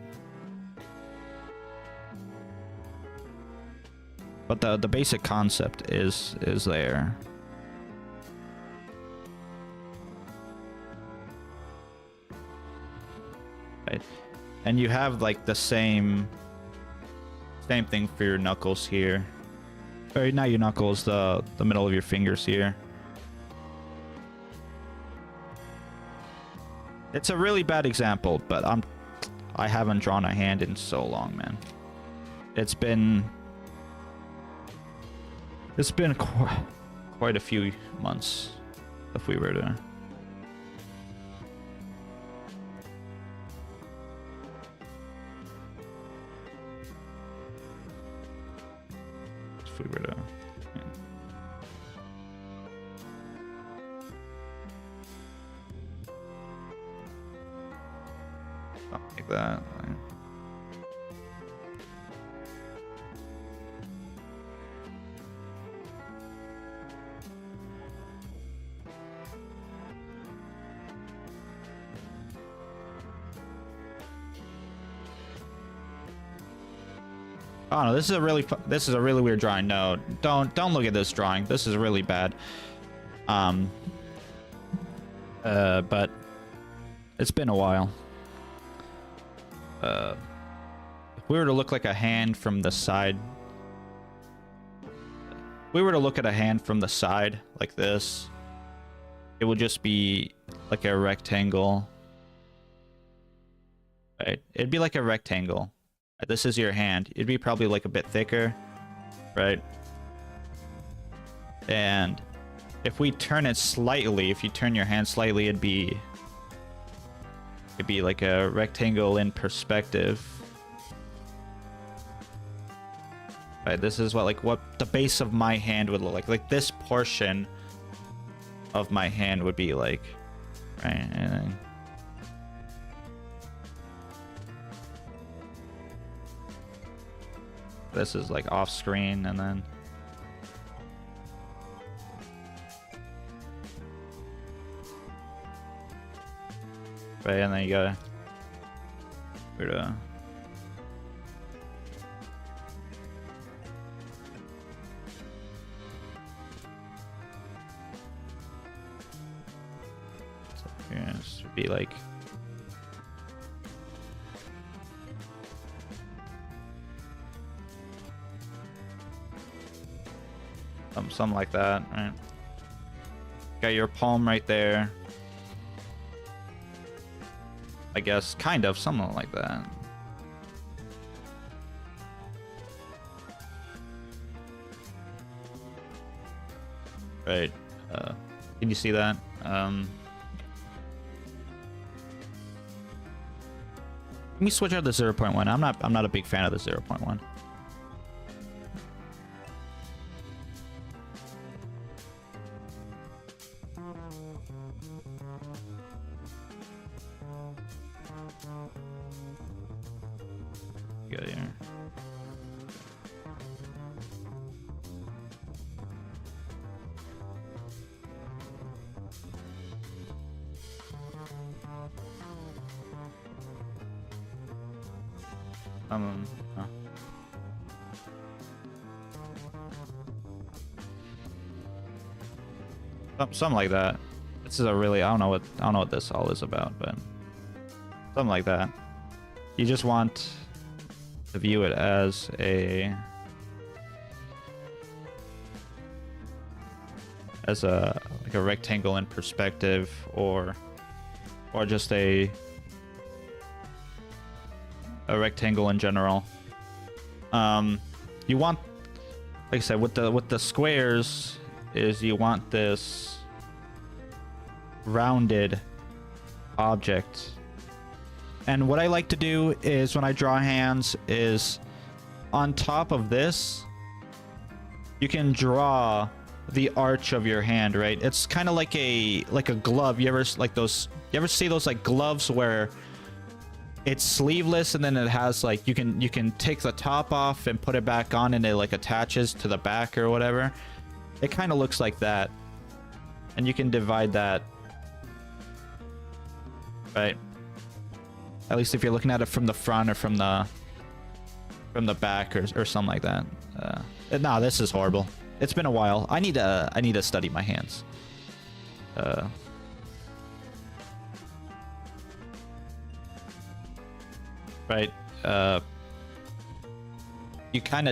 Speaker 1: But the basic concept is there. Right. And you have like the same thing for your knuckles here. Or not your knuckles, the middle of your fingers here. It's a really bad example, but I haven't drawn a hand in so long, man. It's been quite a few months if we were to. If we were to. Yeah. Something like that. Oh no, this is a really weird drawing. No, don't look at this drawing. This is really bad. But it's been a while. If we were to look like a hand from the side, like this, it would just be like a rectangle. Right? It'd be like a rectangle. This is your hand. It'd be probably like a bit thicker, right? And if we turn it slightly, if you turn your hand slightly, it'd be like a rectangle in perspective. Right, this is what the base of my hand would look like. Like this portion of my hand would be like, right? And then this is like off screen, and then right, and then you gotta so here this would be like something like that, right? Got your palm right there. I guess, kind of, something like that. Right. Can you see that? Let me switch out the 0.1. I'm not a big fan of the 0.1. Go here. Oh. Something like that. This is a really I don't know what this all is about, but something like that. You just want to view it as a like a rectangle in perspective, or just a rectangle in general. You want, like I said, with the squares is you want this rounded object. And what I like to do is when I draw hands is on top of this, you can draw the arch of your hand, right? It's kind of like a glove. You ever see those like gloves where it's sleeveless and then it has like you can take the top off and put it back on and it like attaches to the back or whatever. It kind of looks like that, and you can divide that, right? At least if you're looking at it from the front or from the back or something like that. Nah, this is horrible. It's been a while. I need to study my hands. Right. You kind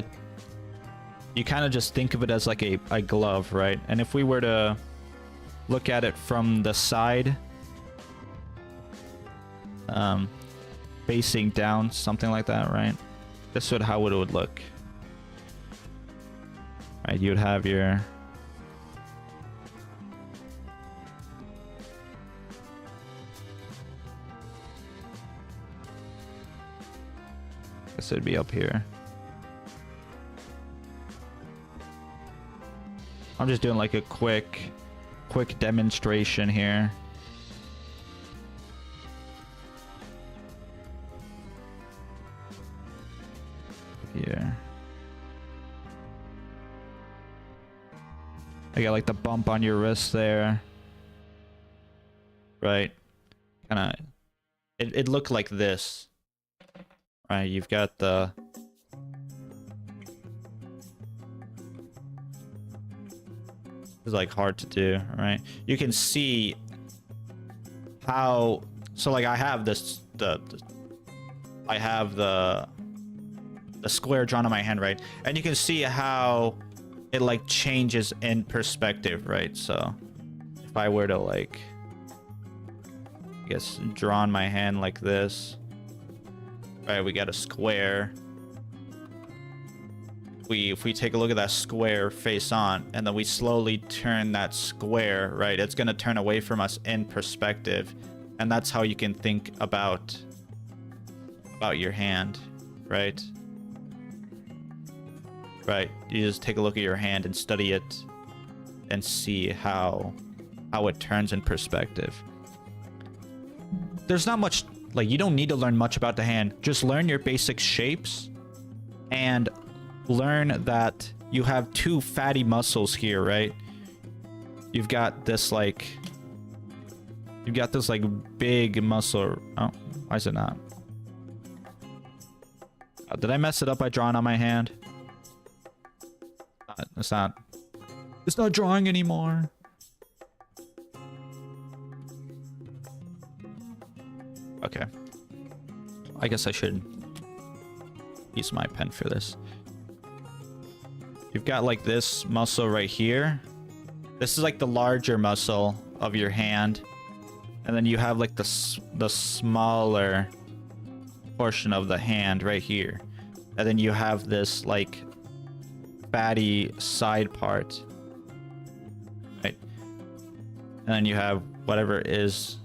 Speaker 1: of just think of it as like a glove, right? And if we were to look at it from the side, facing down, something like that, right? This would how it would look. Right, you'd have your guess it'd be up here. I'm just doing like a quick demonstration here. Here. I got like the bump on your wrist there. Right. Kinda it looked like this. Right, you've got the it's like hard to do, right? You can see how so like I have this I have the square drawn on my hand, right? And you can see how it like changes in perspective, right? So if I were to like I guess draw on my hand like this, right, we got a square. If we take a look at that square face on, and then we slowly turn that square, right, it's gonna turn away from us in perspective, and that's how you can think about your hand, right? Right, you just take a look at your hand and study it, and see how it turns in perspective. There's not much, like, you don't need to learn much about the hand. Just learn your basic shapes, and learn that you have two fatty muscles here, right? You've got this like big muscle. Oh, why is it not? Did I mess it up by drawing on my hand? It's not drawing anymore. Okay. I guess I should use my pen for this. You've got like this muscle right here. This is like the larger muscle of your hand. And then you have like the smaller portion of the hand right here. And then you have this like fatty side part. Right? And then you have whatever is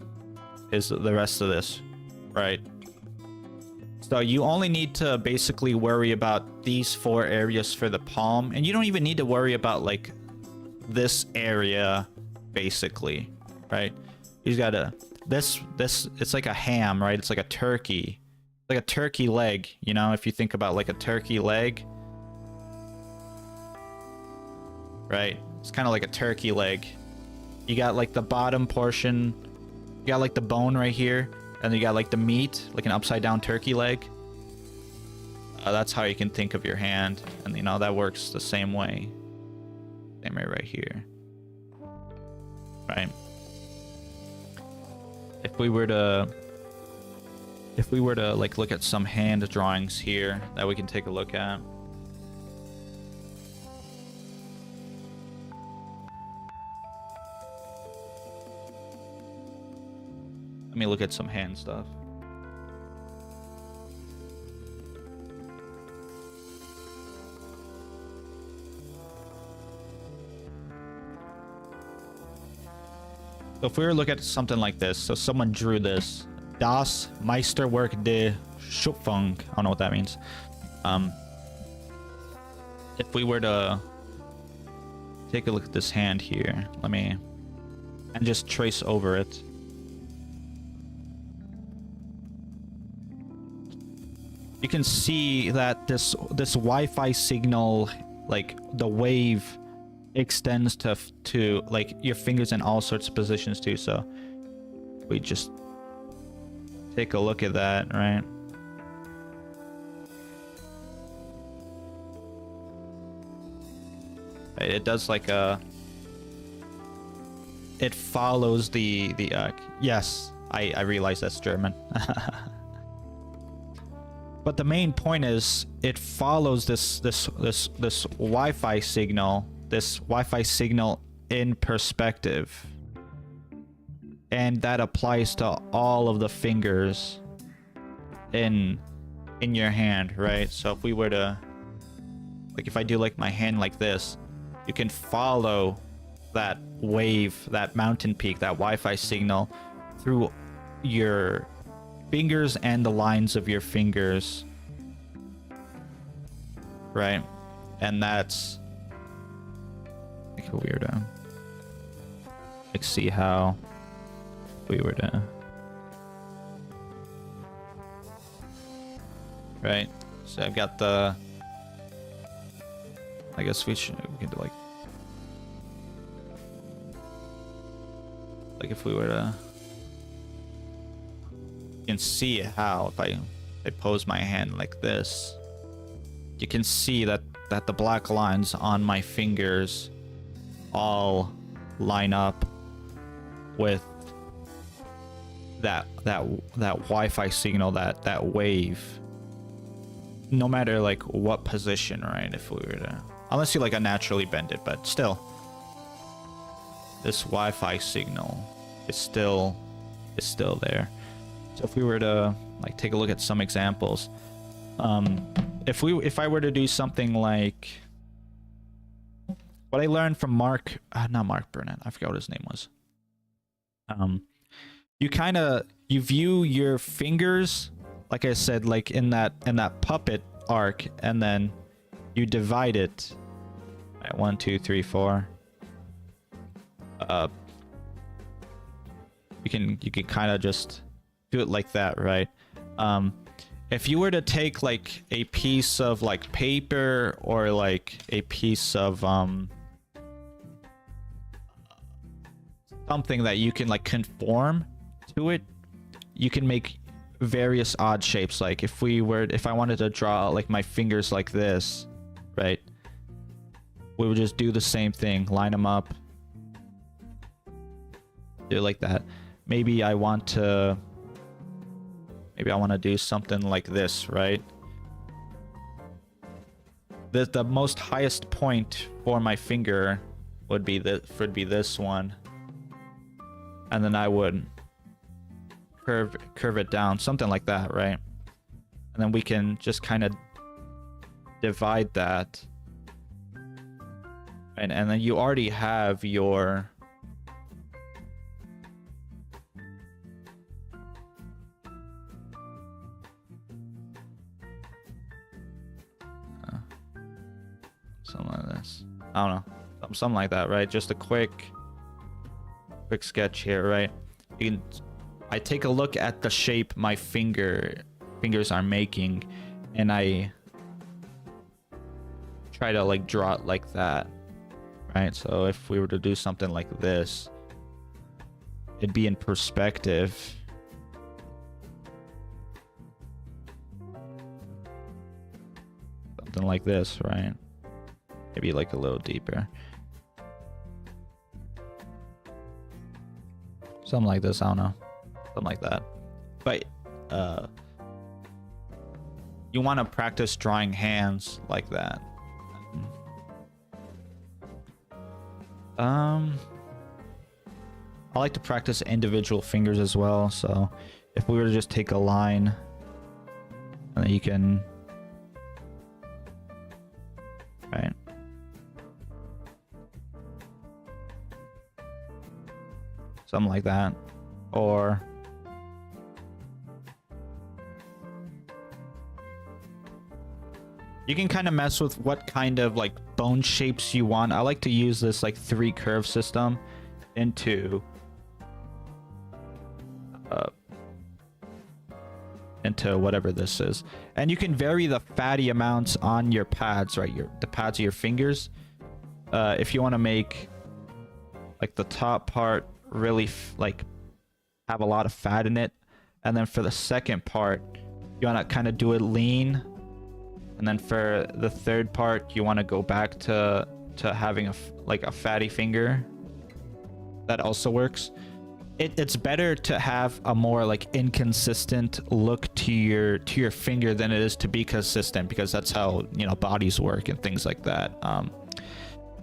Speaker 1: the rest of this, right? So you only need to basically worry about these 4 areas for the palm, and you don't even need to worry about like this area basically, right? He's got this it's like a ham, right? It's like a turkey. Like a turkey leg, you know, if you think about like a turkey leg. Right? It's kind of like a turkey leg. You got like the bottom portion, you got like the bone right here, and then you got like the meat, like an upside down turkey leg. That's how you can think of your hand, and you know that works the same way. Same way right here. Right? If we were to like look at some hand drawings here that we can take a look at. Let me look at some hand stuff. So if we were to look at something like this, so someone drew this, Das Meisterwerk de Schöpfung. I don't know what that means. If we were to take a look at this hand here, and just trace over it. You can see that this Wi-Fi signal, like the wave, extends to like your fingers in all sorts of positions too. So we just take a look at that, right? It does like it follows the yes, I realize that's German. But the main point is it follows this Wi-Fi signal, in perspective. and that applies to all of the fingers in your hand, right? So if we were to, like, if I do like my hand like this, you can follow that wave, that mountain peak, that Wi-Fi signal through your fingers and the lines of your fingers, right? And that's like a weirdo. Like, see how if we were to, right? So I've got the, I guess we can do like if we were to, you can see how if I pose my hand like this, you can see that the black lines on my fingers all line up with that Wi-Fi signal, that wave, no matter like what position, right? If we were to, unless you like unnaturally bend it, but still, this Wi-Fi signal is still there. So if we were to like take a look at some examples, if I were to do something like what I learned from Mark, not Mark Burnett, I forgot what his name was. You view your fingers, like I said, like in that puppet arc, and then you divide it at 1, 2, 3, 4. You can kind of just do it like that, right? If you were to take like a piece of like paper or like a piece of something that you can like conform to it, you can make various odd shapes. Like if I wanted to draw like my fingers like this, right, we would just do the same thing, line them up, do it like that. Maybe I want to do something like this, right? The most highest point for my finger would be this one, and then I would curve it down, something like that, right? And then we can just kind of divide that, and then you already have your something like this. I don't know, something like that, right? Just a quick sketch here, right? I take a look at the shape my fingers are making, and I try to like draw it like that, right? So if we were to do something like this, it'd be in perspective. Something like this, right? Maybe like a little deeper. Something like this, I don't know. Something like that. But you want to practice drawing hands like that. I like to practice individual fingers as well. So if we were to just take a line, and then you can, right? Something like that. Or you can kind of mess with what kind of like bone shapes you want. I like to use this like 3 curve system into whatever this is, and you can vary the fatty amounts on your pads, right? The pads of your fingers. If you want to make like the top part really like have a lot of fat in it, and then for the second part you want to kind of do it lean, and then for the third part you want to go back to having a fatty finger. That also works. It's better to have a more like inconsistent look to your finger than it is to be consistent, because that's how, you know, bodies work and things like that.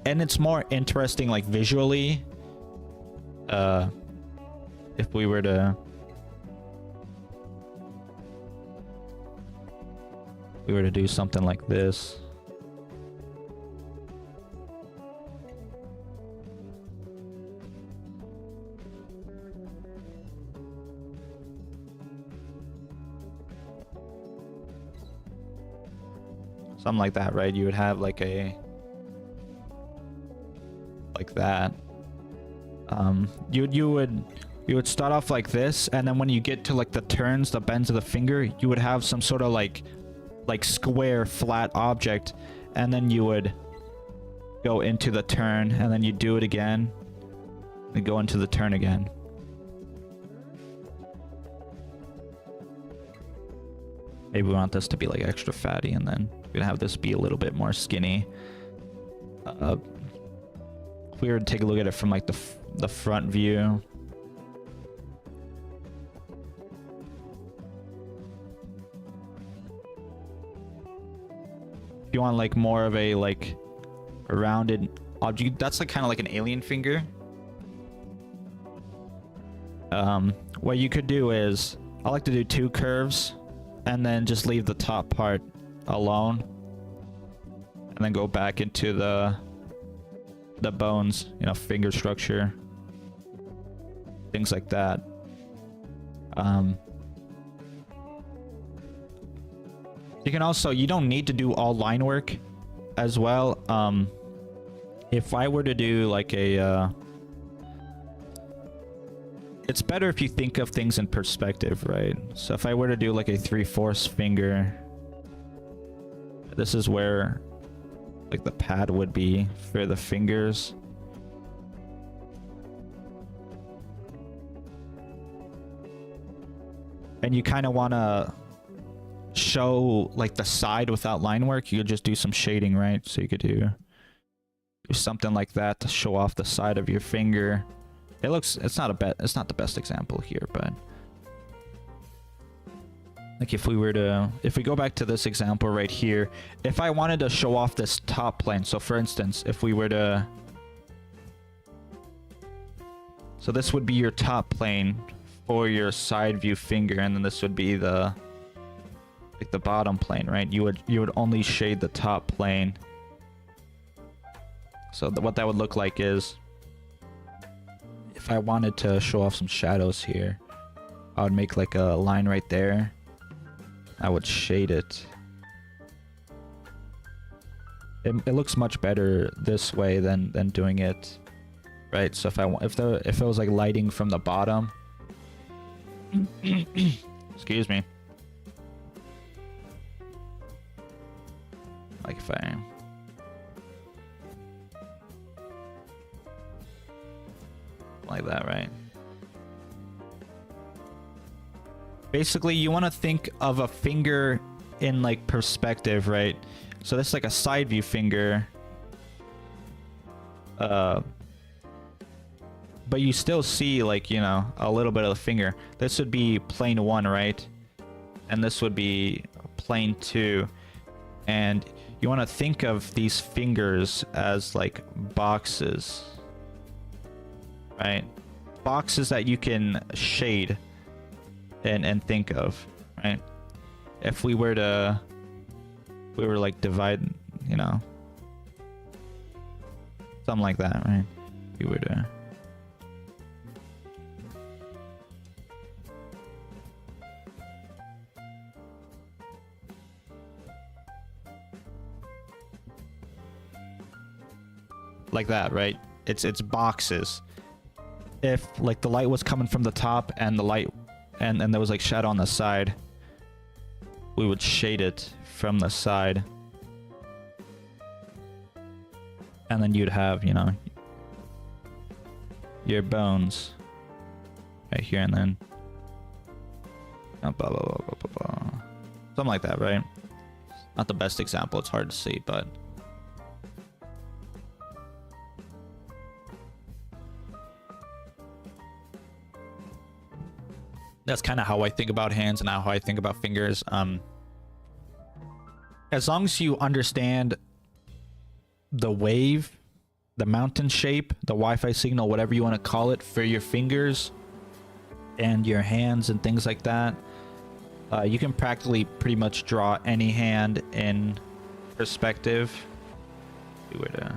Speaker 1: And it's more interesting like visually, if we were to do something like this. Something like that, right? You would have like a like that. You would start off like this, and then when you get to like the turns, the bends of the finger, you would have some sort of like square flat object, and then you would go into the turn, and then you do it again and go into the turn again. Maybe we want this to be like extra fatty, and then we're gonna have this be a little bit more skinny. If we were to take a look at it from like the front view, if you want like more of a like rounded object, that's like kind of like an alien finger. What you could do is, I like to do 2 curves and then just leave the top part alone, and then go back into the bones, you know, finger structure, things like that. You can also, you don't need to do all line work as well. If I were to do like a it's better if you think of things in perspective, right? So if I were to do like a 3/4 finger, this is where like the pad would be for the fingers. And you kind of want to show like the side without line work. You could just do some shading, right? So you could do something like that to show off the side of your finger. It looks, it's not the best example here, but like if we go back to this example right here, if I wanted to show off this top plane, so for instance, if we were to, so this would be your top plane for your side view finger, and then this would be the like the bottom plane, right? You would only shade the top plane. So what that would look like is, if I wanted to show off some shadows here, I would make like a line right there. I would shade it. It looks much better this way than doing it, right? So if it was like lighting from the bottom, excuse me. Like if I like that, right? Basically, you want to think of a finger in like perspective, right? So this is like a side view finger, but you still see like, you know, a little bit of the finger. This would be plane 1, right? And this would be plane 2, and you want to think of these fingers as like boxes, right? Boxes that you can shade and think of, right? If we were like divide, you know, something like that, right? If we were to like that, right? It's boxes. If like the light was coming from the top and the light and there was like shadow on the side, we would shade it from the side, and then you'd have, you know, your bones right here, and then blah, blah, blah, blah, blah, blah. Something like that, right? Not the best example, it's hard to see, but that's kind of how I think about hands and how I think about fingers. As long as you understand the wave, the mountain shape, the Wi-Fi signal, whatever you want to call it, for your fingers, and your hands and things like that. You can practically pretty much draw any hand in perspective. If you were to...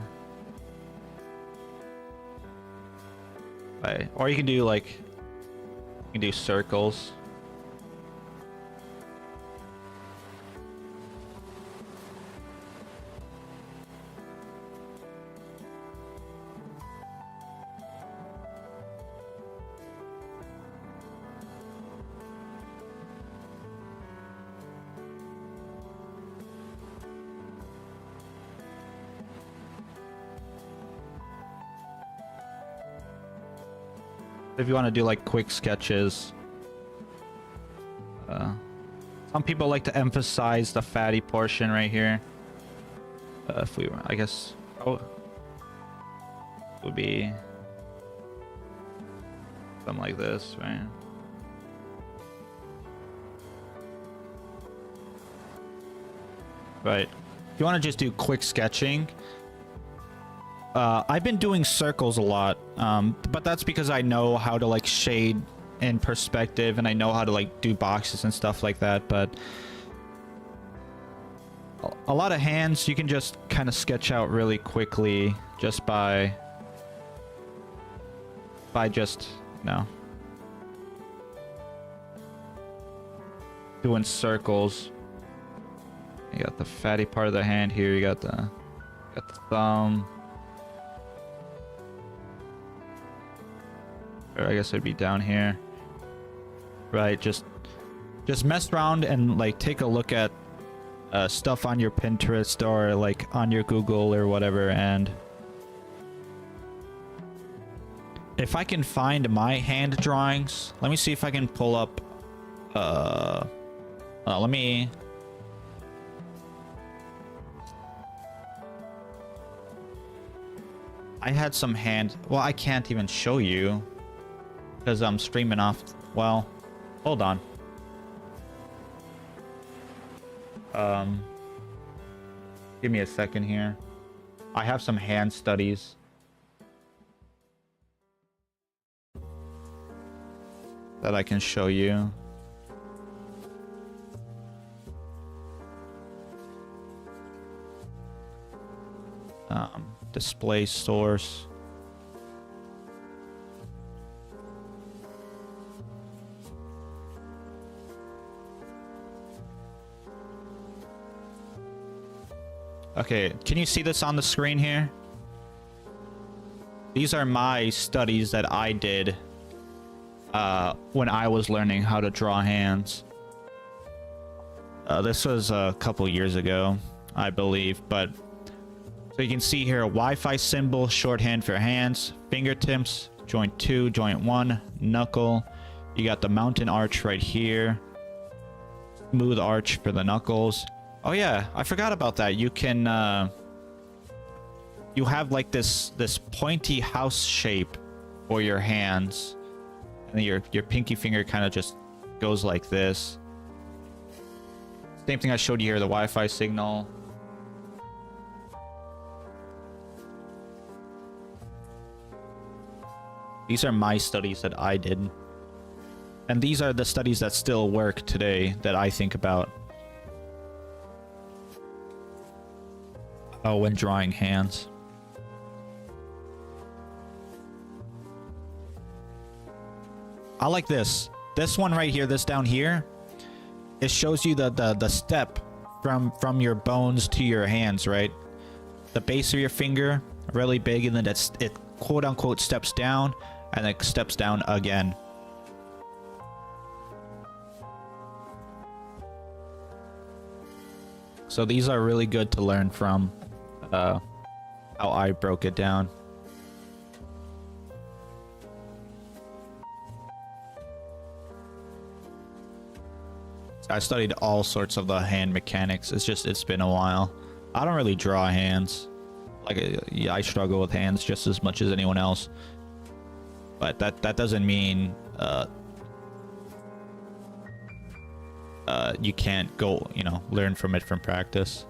Speaker 1: Right. Or you can do like, you can do circles. If you want to do like quick sketches, some people like to emphasize the fatty portion right here. If we were, I guess, would be something like this, right? Right. If you want to just do quick sketching, I've been doing circles a lot, but that's because I know how to like shade in perspective, and I know how to like do boxes and stuff like that. But a lot of hands you can just kind of sketch out really quickly just by just, you know, doing circles. You got the fatty part of the hand here. You got the thumb. Or I guess it'd be down here. Right, just mess around and like take a look at stuff on your Pinterest or like on your Google or whatever, and if I can find my hand drawings, let me see if I can pull up let me... I had some hand... Well, I can't even show you because I'm streaming off... Well, hold on. Give me a second here. I have some hand studies that I can show you. Display source. Okay, can you see this on the screen here? These are my studies that I did when I was learning how to draw hands. This was a couple years ago, I believe, but so you can see here, Wi-Fi symbol, shorthand for hands, fingertips, joint 2, joint 1, knuckle. You got the mountain arch right here. Smooth arch for the knuckles. Oh yeah, I forgot about that. You can you have like this pointy house shape for your hands. And your pinky finger kind of just goes like this. Same thing I showed you here, the Wi-Fi signal. These are my studies that I did. And these are the studies that still work today that I think about. Oh, when drawing hands. I like this. This one right here, this down here, it shows you the step from your bones to your hands, right? The base of your finger, really big, and then it quote unquote steps down, and then steps down again. So these are really good to learn from how I broke it down. I studied all sorts of the hand mechanics. It's been a while. I don't really draw hands. Like, yeah, I struggle with hands just as much as anyone else. But that doesn't mean you can't go, you know, learn from it from practice.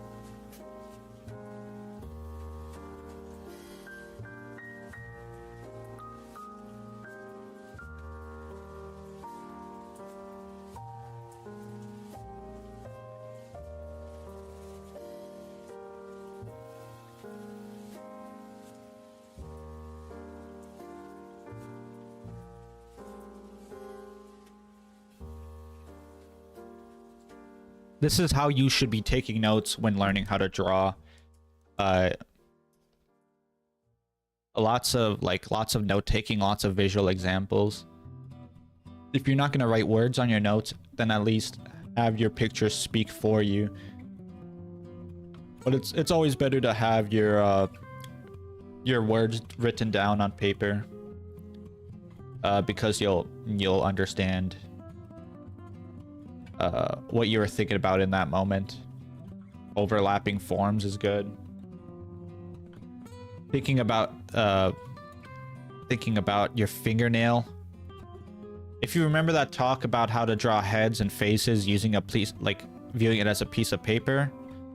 Speaker 1: this is how you should be taking notes when learning how to draw. Lots of note taking, lots of visual examples. If you're not going to write words on your notes, then at least have your pictures speak for you. But it's always better to have your words written down on paper, because you'll understand what you were thinking about in that moment. Overlapping forms is good. Thinking about your fingernail. If you remember that talk about how to draw heads and faces using a piece, like viewing it as a piece of paper.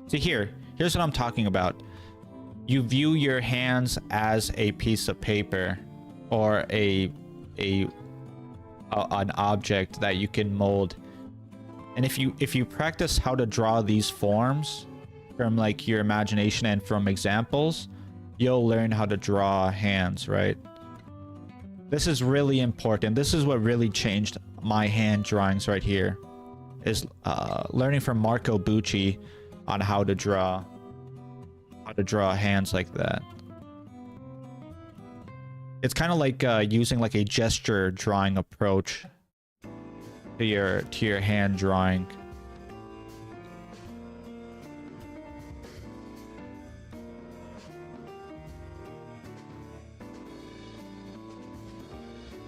Speaker 1: See, here's what I'm talking about. You view your hands as a piece of paper, or an object that you can mold. And if you practice how to draw these forms from like your imagination and from examples, you'll learn how to draw hands, right? This is really important. This is what really changed my hand drawings right here, is learning from Marco Bucci on how to draw hands like that. It's kind of like using like a gesture drawing approach to your hand drawing.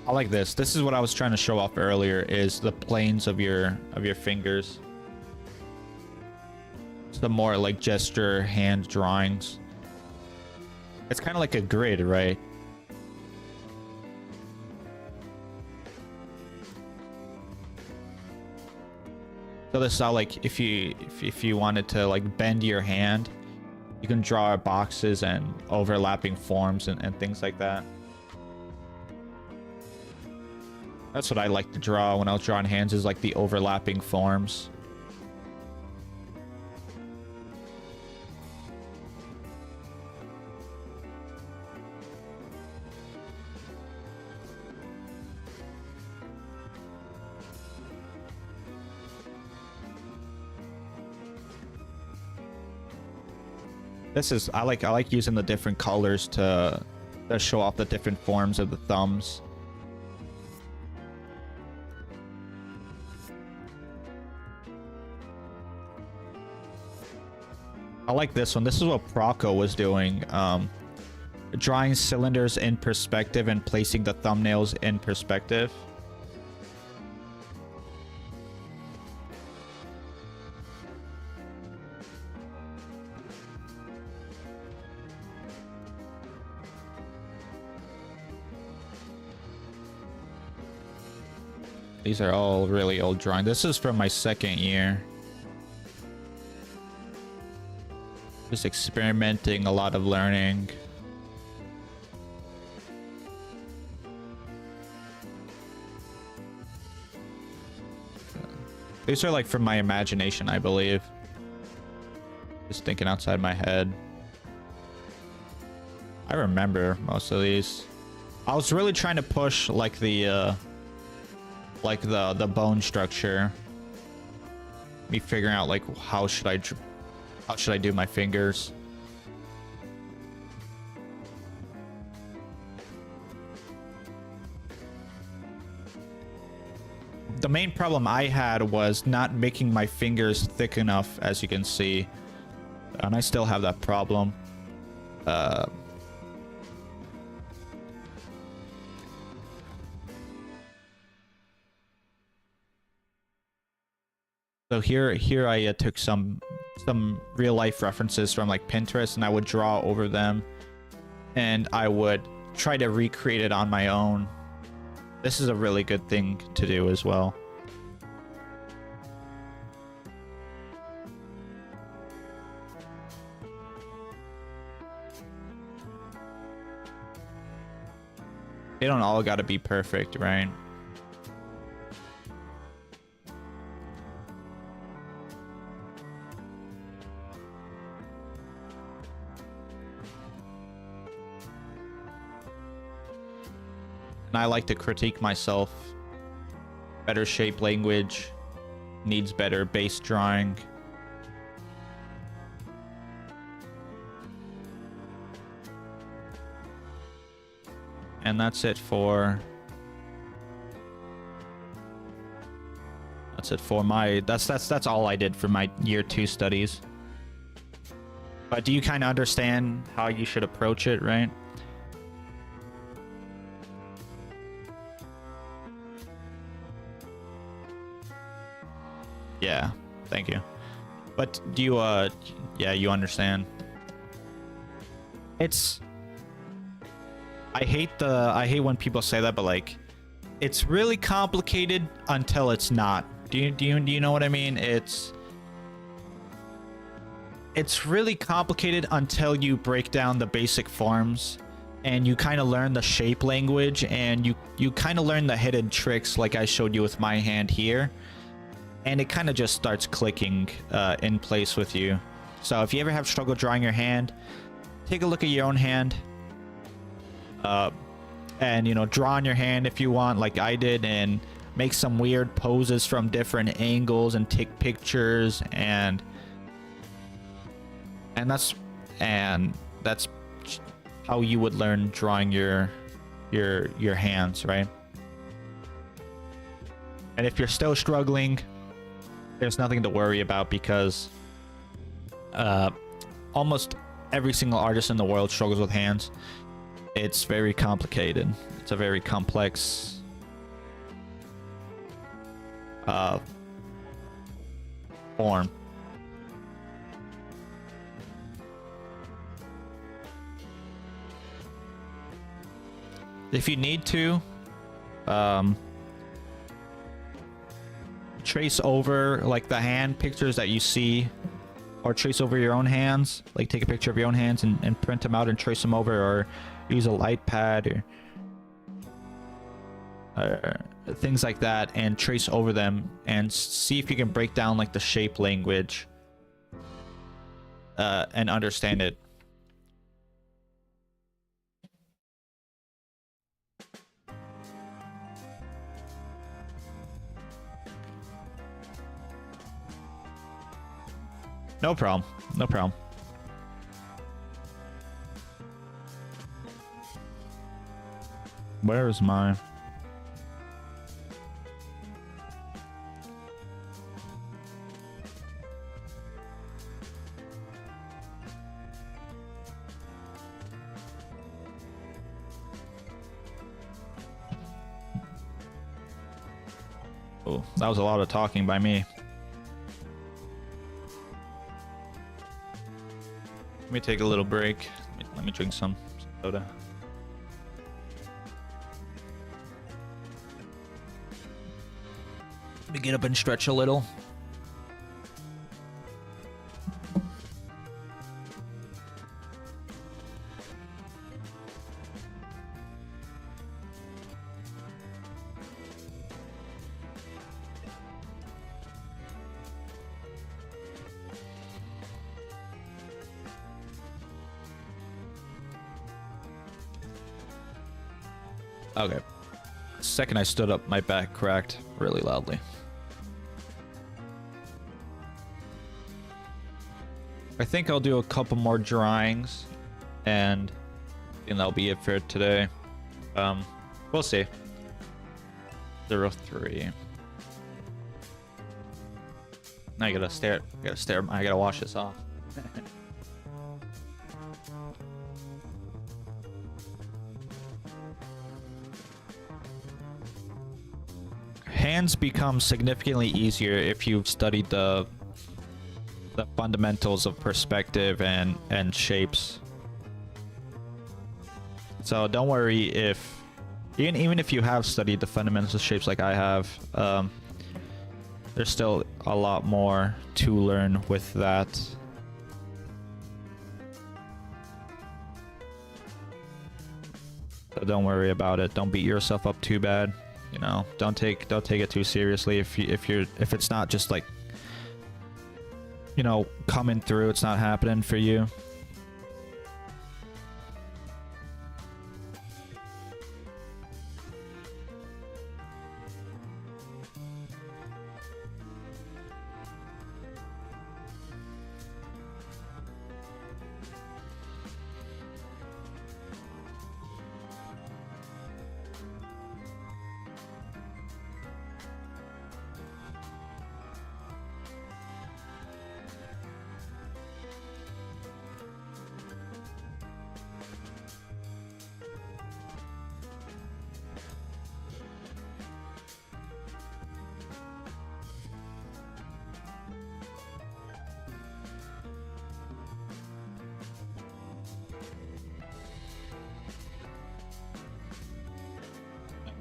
Speaker 1: I like this. This is what I was trying to show off earlier, is the planes of your fingers. It's the more like gesture hand drawings. It's kind of like a grid, right? So this is how, like, if you wanted to like bend your hand, you can draw boxes and overlapping forms and things like that. That's what I like to draw when I was drawing hands, is like the overlapping forms. This is, I like using the different colors to show off the different forms of the thumbs. I like this one. This is what Proco was doing. Drawing cylinders in perspective and placing the thumbnails in perspective. These are all really old drawings. This is from my second year. Just experimenting, a lot of learning. These are like from my imagination, I believe. Just thinking outside my head. I remember most of these. I was really trying to push like the bone structure. Me figuring out like how should I do my fingers. The main problem I had was not making my fingers thick enough, as you can see, and I still have that problem. So here I took some real life references from like Pinterest, and I would draw over them, and I would try to recreate it on my own. This is a really good thing to do as well. They don't all gotta be perfect, right? And I like to critique myself. Better shape language needs better base drawing. And that's it for my that's all I did for my year 2 studies. But do you kind of understand how you should approach it, right? Yeah, thank you. But do you yeah, you understand. I hate when people say that, but like it's really complicated until it's not. Do you know what I mean? It's really complicated until you break down the basic forms and you kind of learn the shape language, and you kind of learn the hidden tricks like I showed you with my hand here. And it kind of just starts clicking in place with you. So if you ever have struggle drawing your hand, take a look at your own hand. And, you know, draw on your hand if you want, like I did, and make some weird poses from different angles and take pictures, and that's how you would learn drawing your hands, right? And if you're still struggling, there's nothing to worry about, because almost every single artist in the world struggles with hands. It's very complicated. It's a very complex form. If you need to, trace over like the hand pictures that you see, or trace over your own hands. Like take a picture of your own hands and print them out and trace them over, or use a light pad or things like that, and trace over them and see if you can break down like the shape language and understand it. No problem. No problem. Where is my... Oh, that was a lot of talking by me. Let me take a little break. Let me drink some soda. Let me get up and stretch a little. Okay. The second I stood up, my back cracked really loudly. I think I'll do a couple more drawings, and that'll be it for today. We'll see. 03. I gotta stare. I gotta wash this off. Hands become significantly easier if you've studied the fundamentals of perspective and shapes. So don't worry if even if you have studied the fundamentals of shapes like I have, there's still a lot more to learn with that. So don't worry about it. Don't beat yourself up too bad. You know, don't take it too seriously if it's not just like, you know, coming through, it's not happening for you.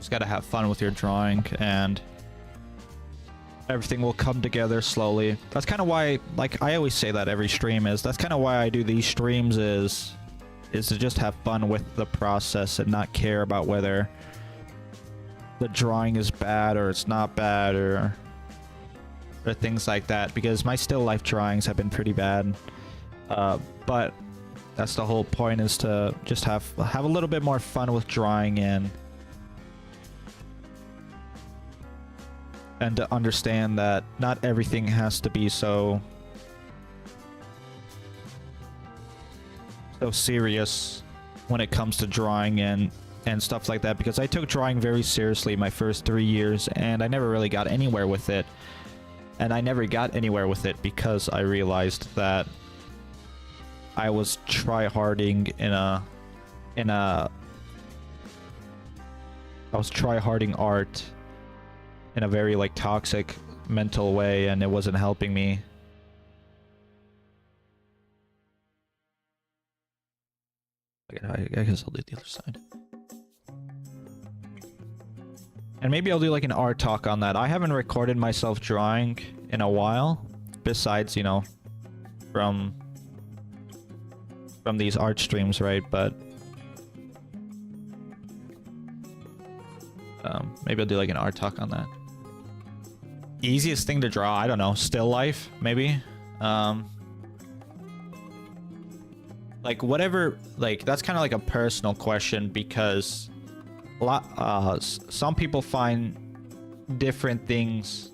Speaker 1: just gotta have fun with your drawing, and everything will come together slowly. That's kind of why, like, I always say that every stream is, that's kind of why I do these streams, is to just have fun with the process and not care about whether the drawing is bad or it's not bad, or things like that, because my still life drawings have been pretty bad. But that's the whole point, is to just have a little bit more fun with drawing, and to understand that not everything has to be so serious when it comes to drawing and stuff like that, because I took drawing very seriously my first 3 years, and I never really got anywhere with it. And I never got anywhere with it because I realized that I was tryharding I was tryharding art in a very, like, toxic mental way, and it wasn't helping me. I guess I'll do the other side. And maybe I'll do, like, an art talk on that. I haven't recorded myself drawing in a while, besides, you know, from these art streams, right? But maybe I'll do, like, an art talk on that. Easiest thing to draw, I don't know, still life, maybe. Like, whatever, like, that's kind of like a personal question, because some people find different things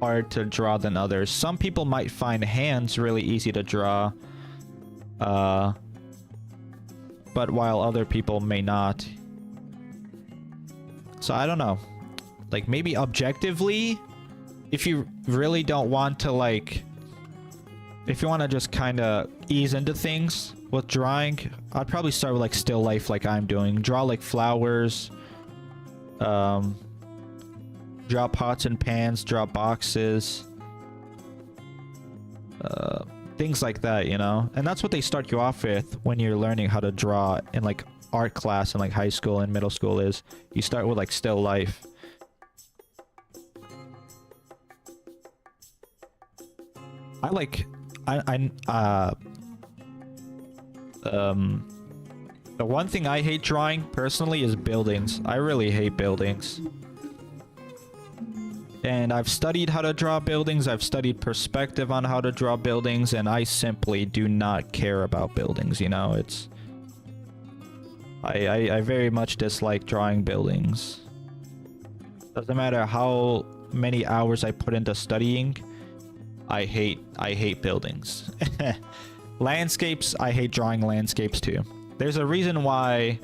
Speaker 1: hard to draw than others. Some people might find hands really easy to draw, but while other people may not. So I don't know, like, maybe objectively, if you really don't want to, like, if you want to just kind of ease into things with drawing, I'd probably start with, like, still life, like I'm doing. Draw, like, flowers, draw pots and pans, draw boxes, things like that, you know? And that's what they start you off with when you're learning how to draw in, like, art class in, like, high school and middle school, is you start with, like, still life. The one thing I hate drawing personally is buildings. I really hate buildings. And I've studied how to draw buildings, I've studied perspective on how to draw buildings, and I simply do not care about buildings, you know? It's... I very much dislike drawing buildings. Doesn't matter how many hours I put into studying, I hate buildings. Landscapes, I hate drawing landscapes too. There's a reason why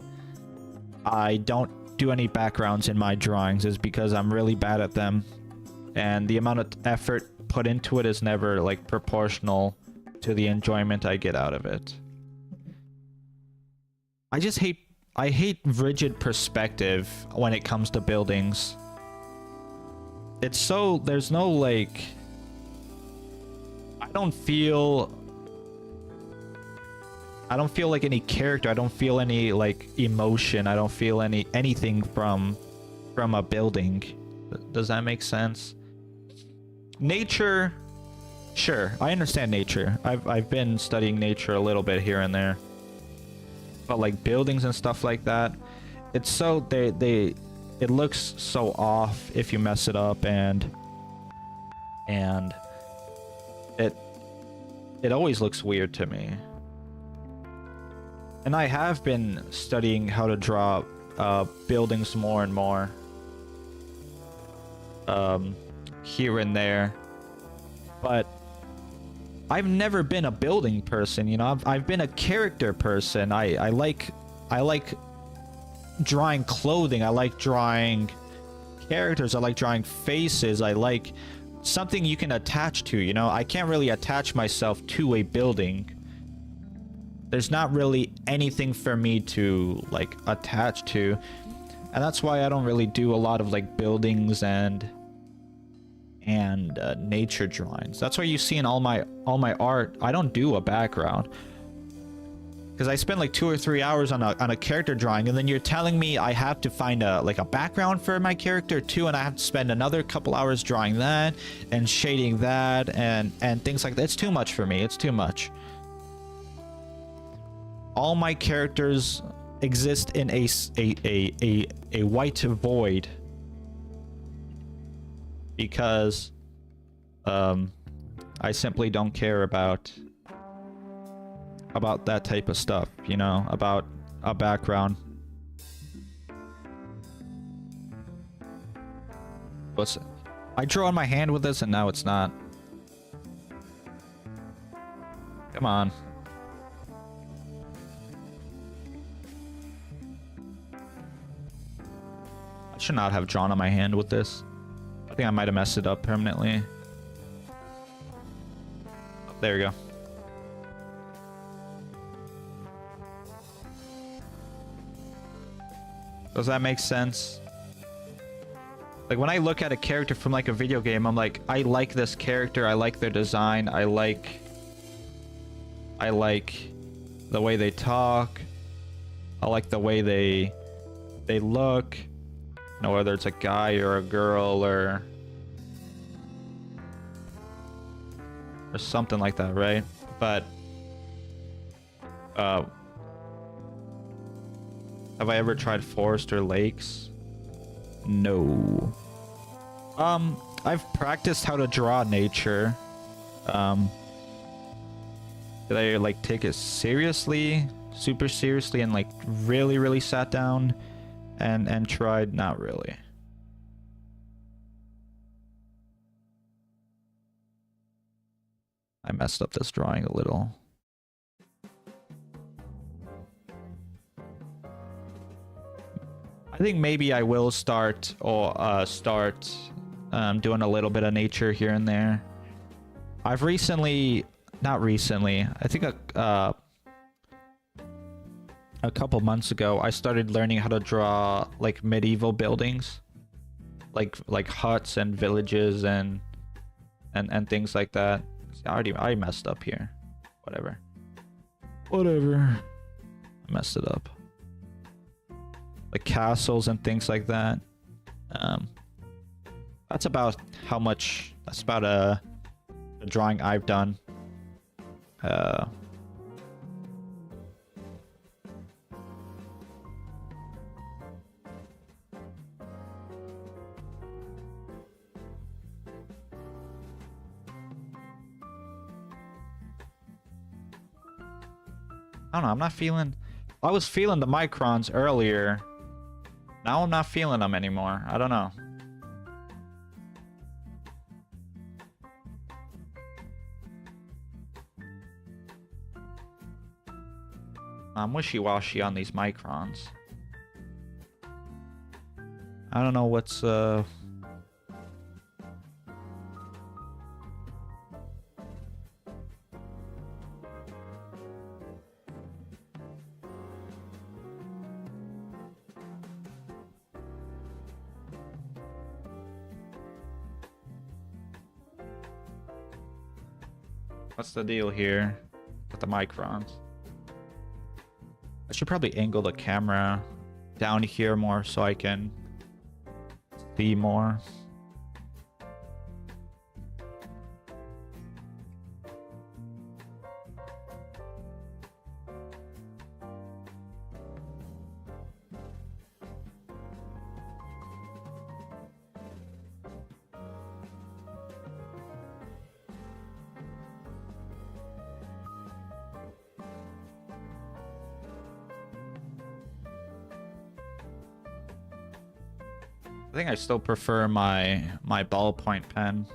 Speaker 1: I don't do any backgrounds in my drawings, is because I'm really bad at them. And the amount of effort put into it is never, like, proportional to the enjoyment I get out of it. I hate rigid perspective when it comes to buildings. It's so, there's no, like, I don't feel like any character. I don't feel any, like, emotion. I don't feel anything from a building. Does that make sense? Nature, sure, I understand nature. I've been studying nature a little bit here and there. But, like, buildings and stuff like that, it's so it looks so off if you mess it up, and it always looks weird to me. And I have been studying how to draw buildings more and more, here and there, but I've never been a building person, you know? I've been a character person. I like drawing clothing, I like drawing characters, I like drawing faces, I like something you can attach to, you know? I can't really attach myself to a building. There's not really anything for me to, like, attach to, and that's why I don't really do a lot of, like, buildings and nature drawings. That's why you see in all my art, I don't do a background, Because I spent like 2 or 3 hours on a character drawing, and then you're telling me I have to find a background for my character too, and I have to spend another couple hours drawing that and shading that and things like that. It's too much for me. It's too much. All my characters exist in a white void because I simply don't care about that type of stuff, you know, about a background. I draw on my hand with this and now it's not. Come on. I should not have drawn on my hand with this. I think I might have messed it up permanently. Oh, there we go. Does that make sense? Like when I look at a character from like a video game, I'm like, I like this character, I like their design, I like the way they talk, I like the way they look, you know, whether it's a guy or a girl or something like that, right? But have I ever tried forest or lakes? No. I've practiced how to draw nature. Did I like take it seriously, super seriously, and like really sat down and tried? Not really. I messed up this drawing a little. I think maybe I will start doing a little bit of nature here and there. I've not recently, I think a couple months ago, I started learning how to draw like medieval buildings, like huts and villages and things like that. I messed up here. Whatever. I messed it up. Like castles and things like that. That's about how much. That's about a drawing I've done. I don't know. I'm not feeling. I was feeling the microns earlier. Now I'm not feeling them anymore. I don't know. I'm wishy-washy on these microns. I don't know what's what's the deal here with the microns? I should probably angle the camera down here more so I can see more. I think I still prefer my ballpoint pen.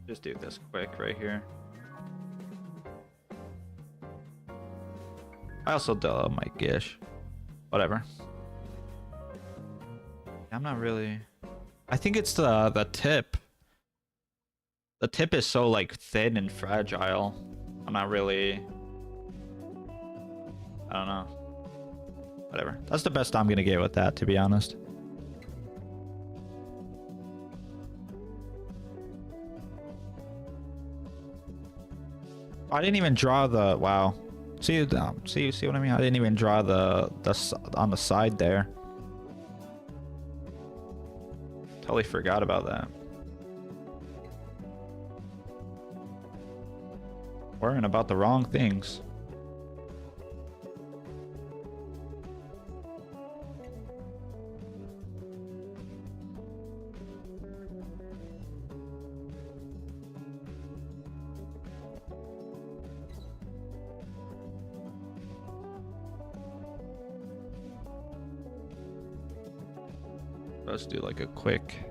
Speaker 1: Just do this quick right here. I also love my gish. Whatever. I'm not really. I think it's the tip. The tip is so like thin and fragile. I'm not really, I don't know. Whatever. That's the best I'm gonna get with that, to be honest. I didn't even draw the, wow. See what I mean? I didn't even draw the on the side there. Totally forgot about that. Worrying about the wrong things. Let's do like a quick.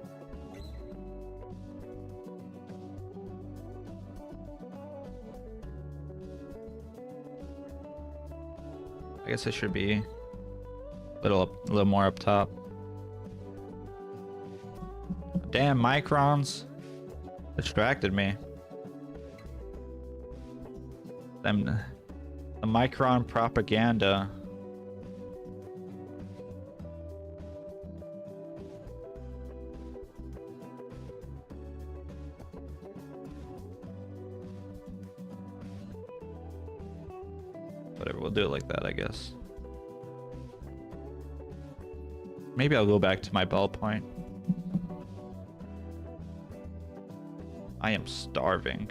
Speaker 1: I guess it should be a little more up top. Damn, microns distracted me. Them, the micron propaganda. Whatever, we'll do it like that, I guess. Maybe I'll go back to my ballpoint. I am starving.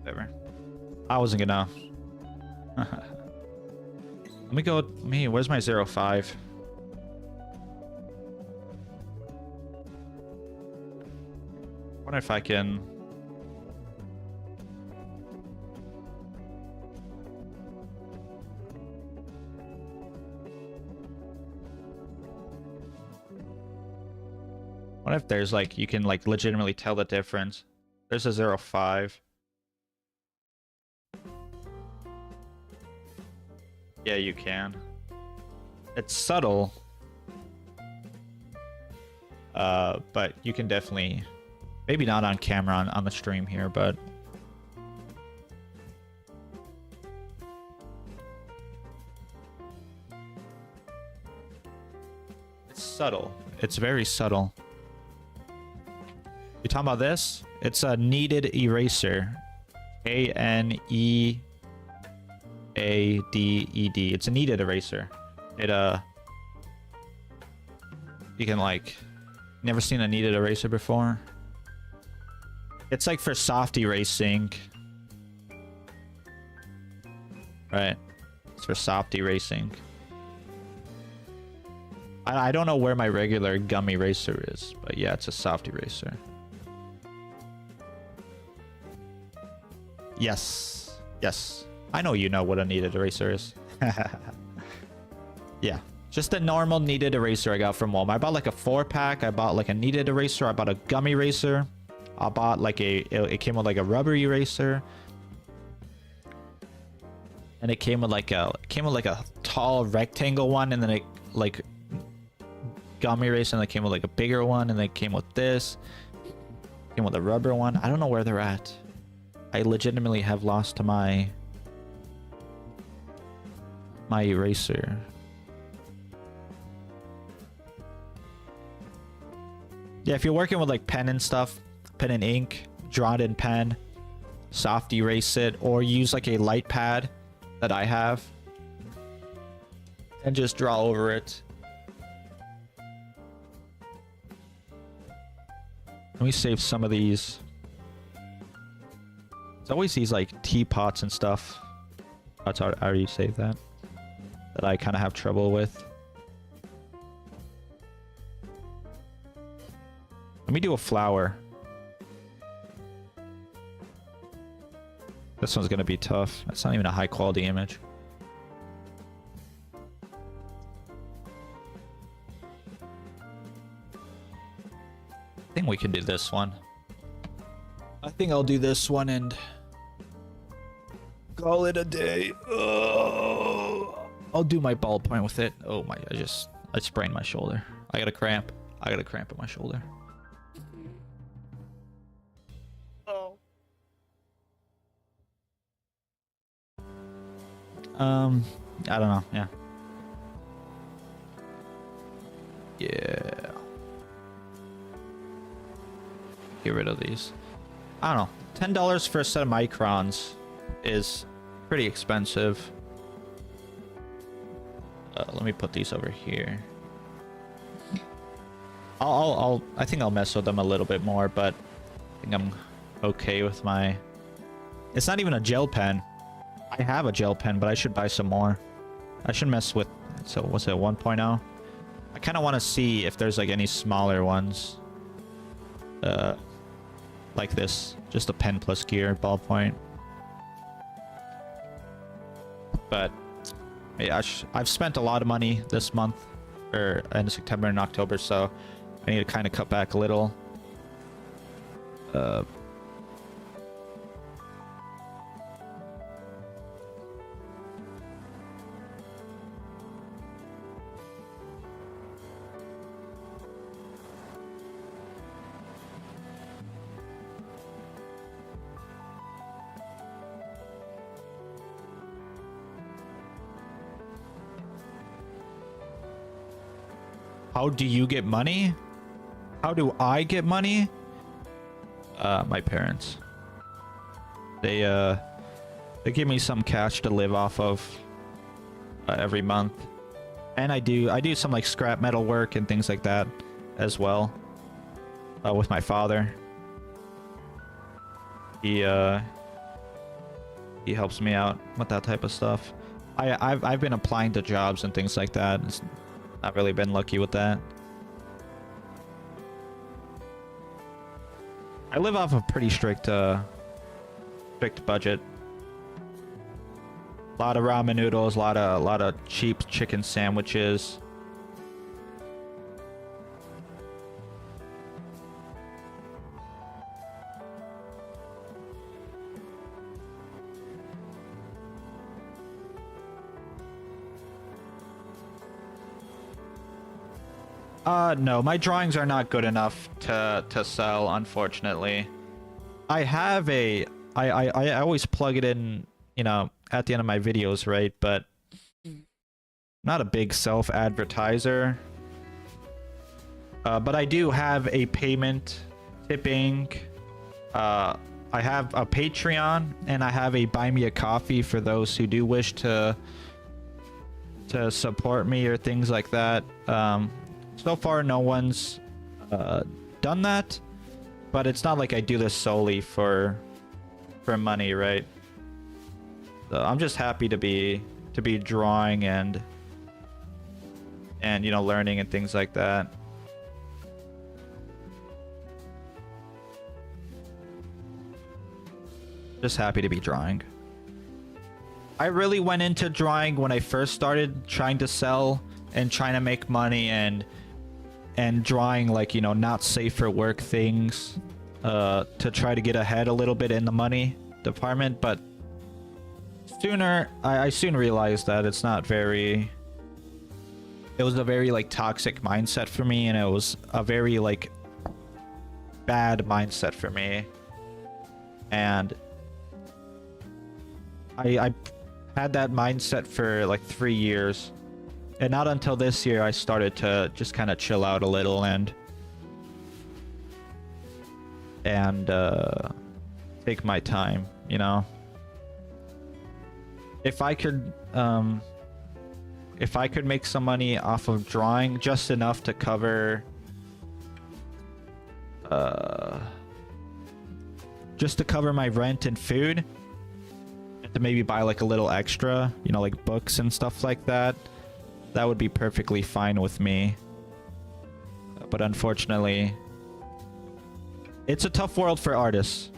Speaker 1: Whatever. I wasn't gonna. Let me go with me. Where's my 05? Wonder if I can. What if there's like, you can like legitimately tell the difference? There's a 05. Yeah, you can. It's subtle. But you can definitely, maybe not on camera on the stream here, but it's subtle. It's very subtle. You talking about this? It's a kneaded eraser. K-N-E-A-D-E-D. It's a kneaded eraser. It you can like, never seen a kneaded eraser before? It's like for soft erasing. Right. It's for soft erasing. I don't know where my regular gum eraser is, but yeah, it's a soft eraser. Yes. Yes. I know you know what a kneaded eraser is. Yeah. Just a normal kneaded eraser I got from Walmart. I bought like a 4-pack. I bought like a kneaded eraser. I bought a gum eraser. I bought like it came with like a rubber eraser. And it came with like a tall rectangle one, and then it like gum eraser, and it came with like a bigger one, and then it came with this. It came with a rubber one. I don't know where they're at. I legitimately have lost to my eraser. Yeah, if you're working with like pen and stuff, pen and ink, draw it in pen, soft erase it, or use like a light pad that I have and just draw over it. Let me save some of these. It's always these like teapots and stuff. I already saved that I kind of have trouble with. Let me do a flower. This one's gonna be tough. That's not even a high quality image. think we can do this one. I think I'll do this one and call it a day. I'll do my ballpoint with it. Oh my, I sprained my shoulder. I got a cramp. I got a cramp in my shoulder.
Speaker 2: Oh.
Speaker 1: I don't know. Yeah. Yeah. Get rid of these. I don't know. $10 for a set of Microns is pretty expensive. Let me put these over here. I think I'll mess with them a little bit more, but I think I'm okay with my... It's not even a gel pen. I have a gel pen, but I should buy some more. I should mess with... So what's it, 1.0? I kind of want to see if there's like any smaller ones. Like this. Just a pen plus gear ballpoint. But yeah, I've spent a lot of money this month, or end of September and October, so I need to kind of cut back a little. How do you get money? How do I get money? My parents. They give me some cash to live off of every month. And I do some like scrap metal work and things like that as well. With my father. He helps me out with that type of stuff. I've been applying to jobs and things like that. It's not really been lucky with that. I live off a pretty strict budget. A lot of ramen noodles, a lot of cheap chicken sandwiches. No, my drawings are not good enough to sell, unfortunately. I have I always plug it in, you know, at the end of my videos, right? But not a big self-advertiser. But I do have a payment, tipping. I have a Patreon, and I have a Buy Me a Coffee for those who do wish to support me or things like that. So far, no one's done that, but it's not like I do this solely for money, right? So I'm just happy to be drawing and you know, learning and things like that. Just happy to be drawing. I really went into drawing when I first started trying to sell and trying to make money and drawing, like, you know, not safe for work things to try to get ahead a little bit in the money department. But I soon realized that it's not very... It was a very like toxic mindset for me, and it was a very like bad mindset for me. And I had that mindset for like 3 years. And not until this year I started to just kind of chill out a little and take my time, you know. If I could make some money off of drawing, just enough to cover just to cover my rent and food, and to maybe buy like a little extra, you know, like books and stuff like that, that would be perfectly fine with me. But unfortunately, it's a tough world for artists,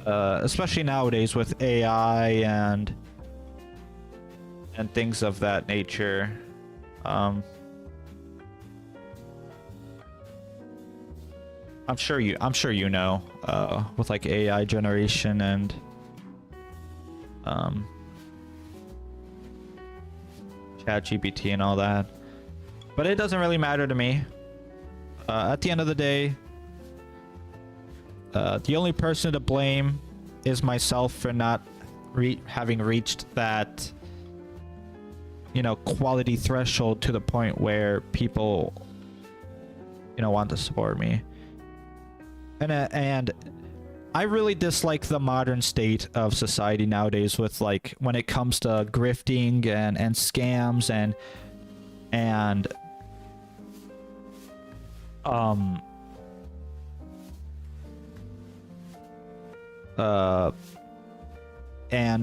Speaker 1: especially nowadays with AI and things of that nature. I'm sure you know, with like AI generation and ChatGPT and all that. But it doesn't really matter to me. At the end of the day, the only person to blame is myself for not having reached that, you know, quality threshold to the point where people, you know, want to support me. And I really dislike the modern state of society nowadays with, like, when it comes to grifting and scams and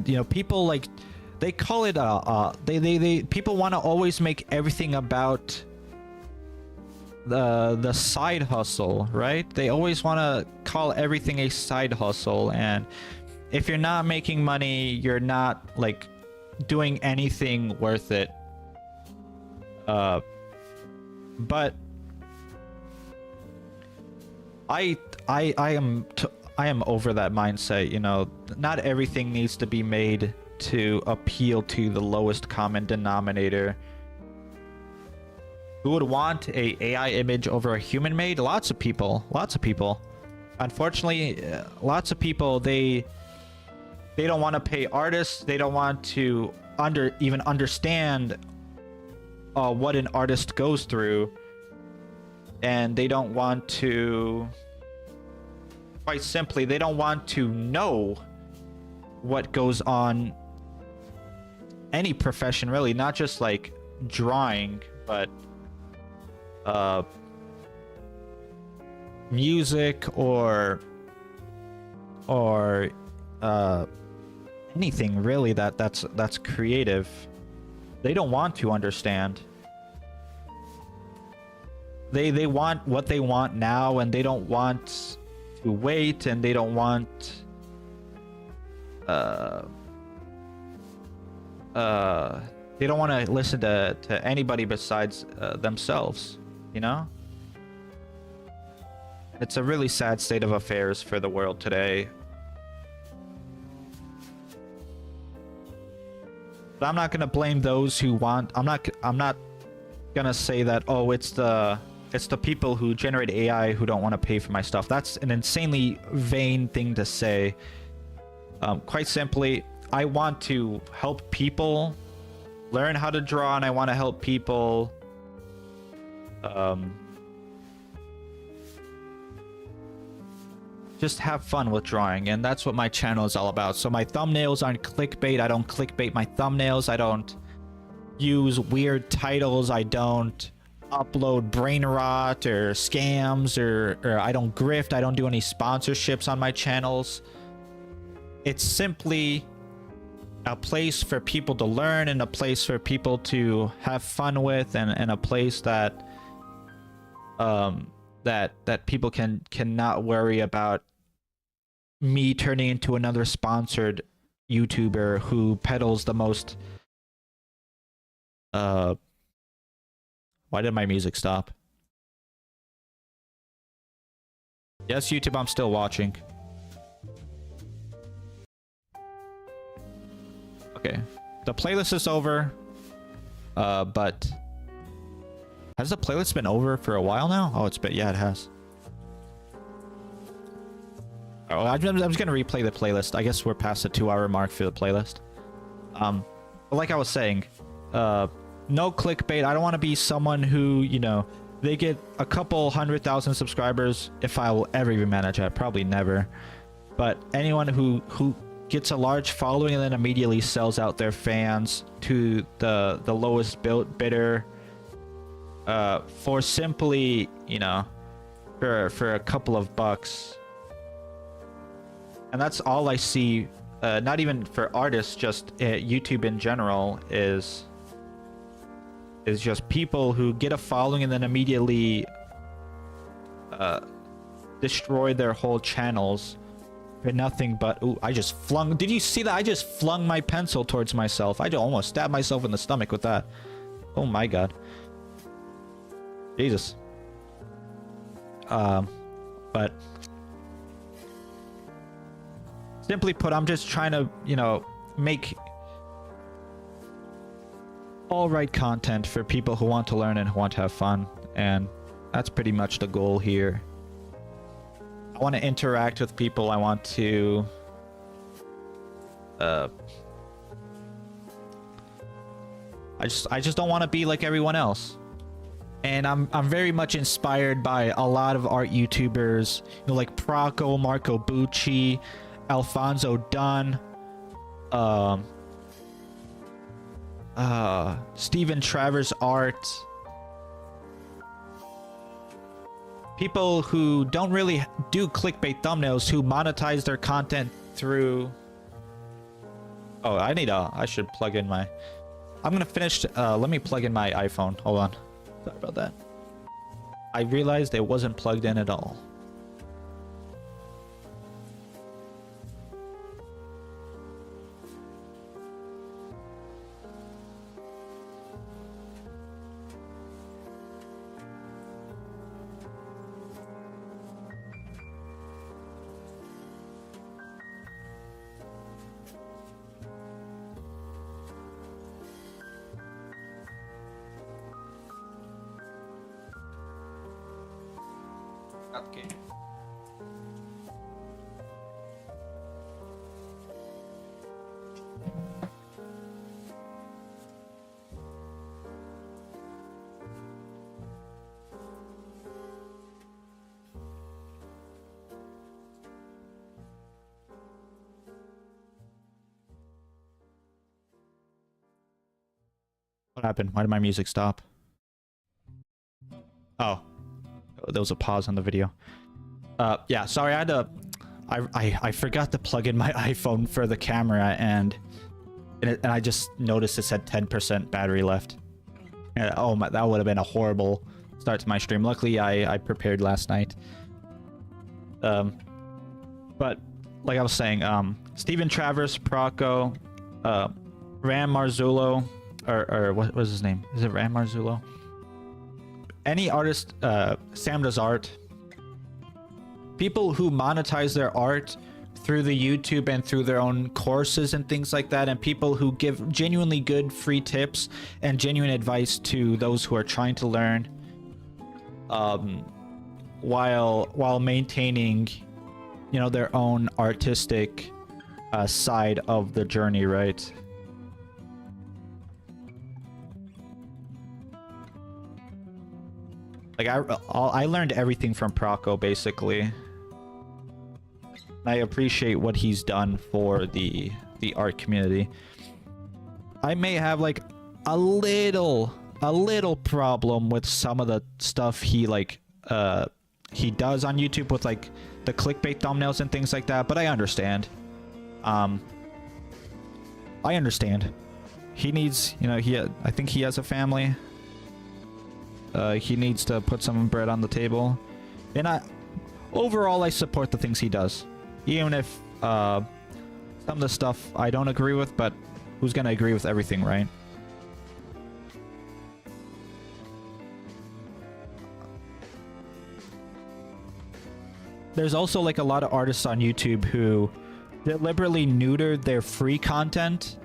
Speaker 1: you know, people, like, they call it they people want to always make everything about the side hustle, right? They always want to call everything a side hustle, and if you're not making money, you're not, like, doing anything worth it. But I am over that mindset, you know. Not everything needs to be made to appeal to the lowest common denominator. Who would want a AI image over a human made? Lots of people. Unfortunately, lots of people, they don't want to pay artists. They don't want to even understand what an artist goes through, and they don't want to, quite simply, they don't want to know what goes on any profession, really, not just like drawing, but music or anything really that's creative. They don't want to understand. They want what they want now, and they don't want to wait, and they don't want they don't want to listen to anybody besides themselves, you know? It's a really sad state of affairs for the world today. But I'm not gonna blame those who want. I'm not gonna say that, oh, it's the people who generate AI who don't want to pay for my stuff. That's an insanely vain thing to say. Quite simply, I want to help people learn how to draw, and I want to help people just have fun with drawing, and that's what my channel is all about. So my thumbnails aren't clickbait. I don't clickbait my thumbnails. I don't use weird titles. I don't upload brain rot or scams, or I don't grift. I don't do any sponsorships on my channels. It's simply a place for people to learn, and a place for people to have fun with, and a place that that people cannot worry about me turning into another sponsored YouTuber who peddles the most why did my music stop? Yes, YouTube, I'm still watching. Okay, the playlist is over, but has the playlist been over for a while now? Oh, it's been, yeah, it has. Oh, I'm just gonna replay the playlist. I guess we're past the 2-hour mark for the playlist. But like I was saying, no clickbait. I don't want to be someone who, you know, they get a couple 100,000 subscribers. If I will ever even manage that, probably never. But anyone who gets a large following and then immediately sells out their fans to the lowest bidder, for simply, you know, for a couple of bucks. And that's all I see, not even for artists, just YouTube in general, is just people who get a following and then immediately destroy their whole channels for nothing but... Ooh, I just flung... Did you see that? I just flung my pencil towards myself. I almost stabbed myself in the stomach with that. Oh my god. Jesus. But simply put, I'm just trying to, you know, make all right content for people who want to learn and who want to have fun. And that's pretty much the goal here. I want to interact with people. I want to I just don't want to be like everyone else. And I'm very much inspired by a lot of art YouTubers, you know, like Proco, Marco Bucci, Alfonso Dunn, Steven Travers Art. People who don't really do clickbait thumbnails, who monetize their content through... Oh, I should plug in my... I'm gonna finish, let me plug in my iPhone. Hold on. Sorry about that. I realized it wasn't plugged in at all. Okay. What happened? Why did my music stop? Oh. There was a pause on the video. Yeah, sorry, I had to... I forgot to plug in my iPhone for the camera, and I just noticed it said 10% battery left. And, oh my, that would have been a horrible start to my stream. Luckily, I prepared last night. But like I was saying, Steven Travers, Proco, Ram Marzullo, or what was his name? Is it Ram Marzullo? Any artist, Sam Does Art, people who monetize their art through the YouTube and through their own courses and things like that, and people who give genuinely good free tips and genuine advice to those who are trying to learn, while maintaining, you know, their own artistic side of the journey, right? Like I learned everything from Proco, basically. I appreciate what he's done for the art community. I may have like a little problem with some of the stuff he he does on YouTube with like the clickbait thumbnails and things like that, but I understand. I understand. He needs, you know, I think he has a family. He needs to put some bread on the table, and overall I support the things he does, even if some of the stuff I don't agree with, but who's gonna agree with everything, right? There's also like a lot of artists on YouTube who deliberately neuter their free content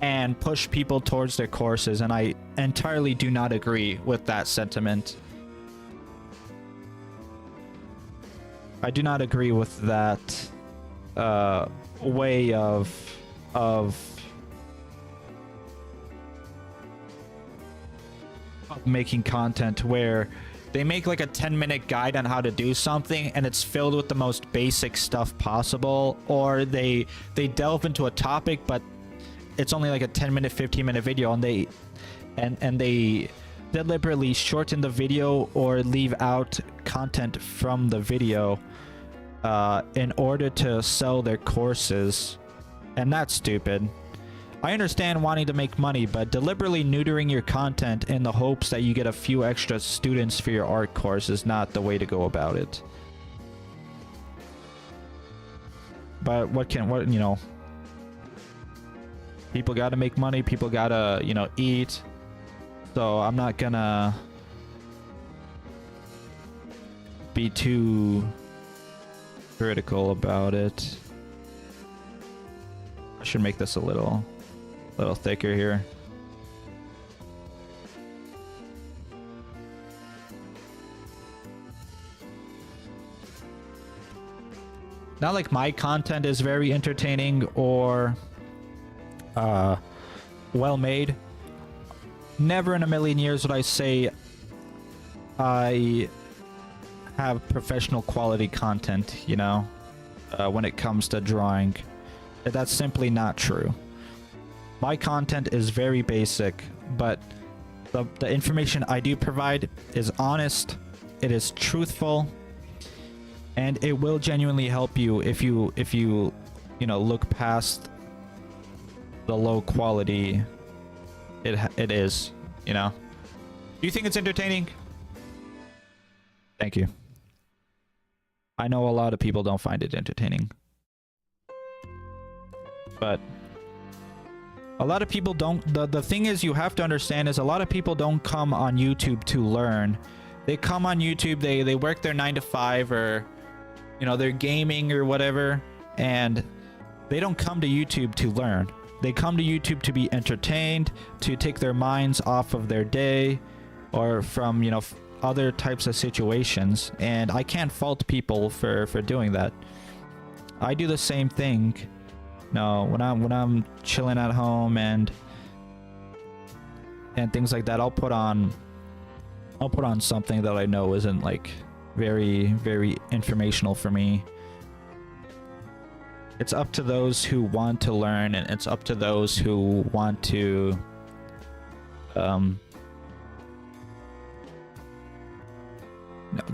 Speaker 1: and push people towards their courses, and I entirely do not agree with that sentiment. I do not agree with that way of making content, where they make like a 10-minute guide on how to do something and it's filled with the most basic stuff possible, or they delve into a topic but it's only like a 10-minute, 15-minute video, and they deliberately shorten the video or leave out content from the video in order to sell their courses, and that's stupid. I understand wanting to make money, but deliberately neutering your content in the hopes that you get a few extra students for your art course is not the way to go about it. But what you know, people gotta make money, people gotta, you know, eat. So I'm not gonna be too critical about it. I should make this a little thicker here. Not like my content is very entertaining or well made. Never in a million years would I say I have professional quality content, you know, when it comes to drawing. That's simply not true. My content is very basic, but the information I do provide is honest, it is truthful, and it will genuinely help you if you know, look past the low quality it is, you know. Do you think it's entertaining? Thank you. I know a lot of people don't find it entertaining, but a lot of people don't. The thing is, you have to understand is a lot of people don't come on YouTube to learn. They come on YouTube, they work their 9 to 5, or you know, they're gaming or whatever, and they don't come to YouTube to learn. They come to YouTube to be entertained, to take their minds off of their day or from, you know, other types of situations, and I can't fault people for doing that. I do the same thing. No, when I'm chilling at home and things like that, I'll put on something that I know isn't like very informational for me. It's up to those who want to learn, and it's up to those who want to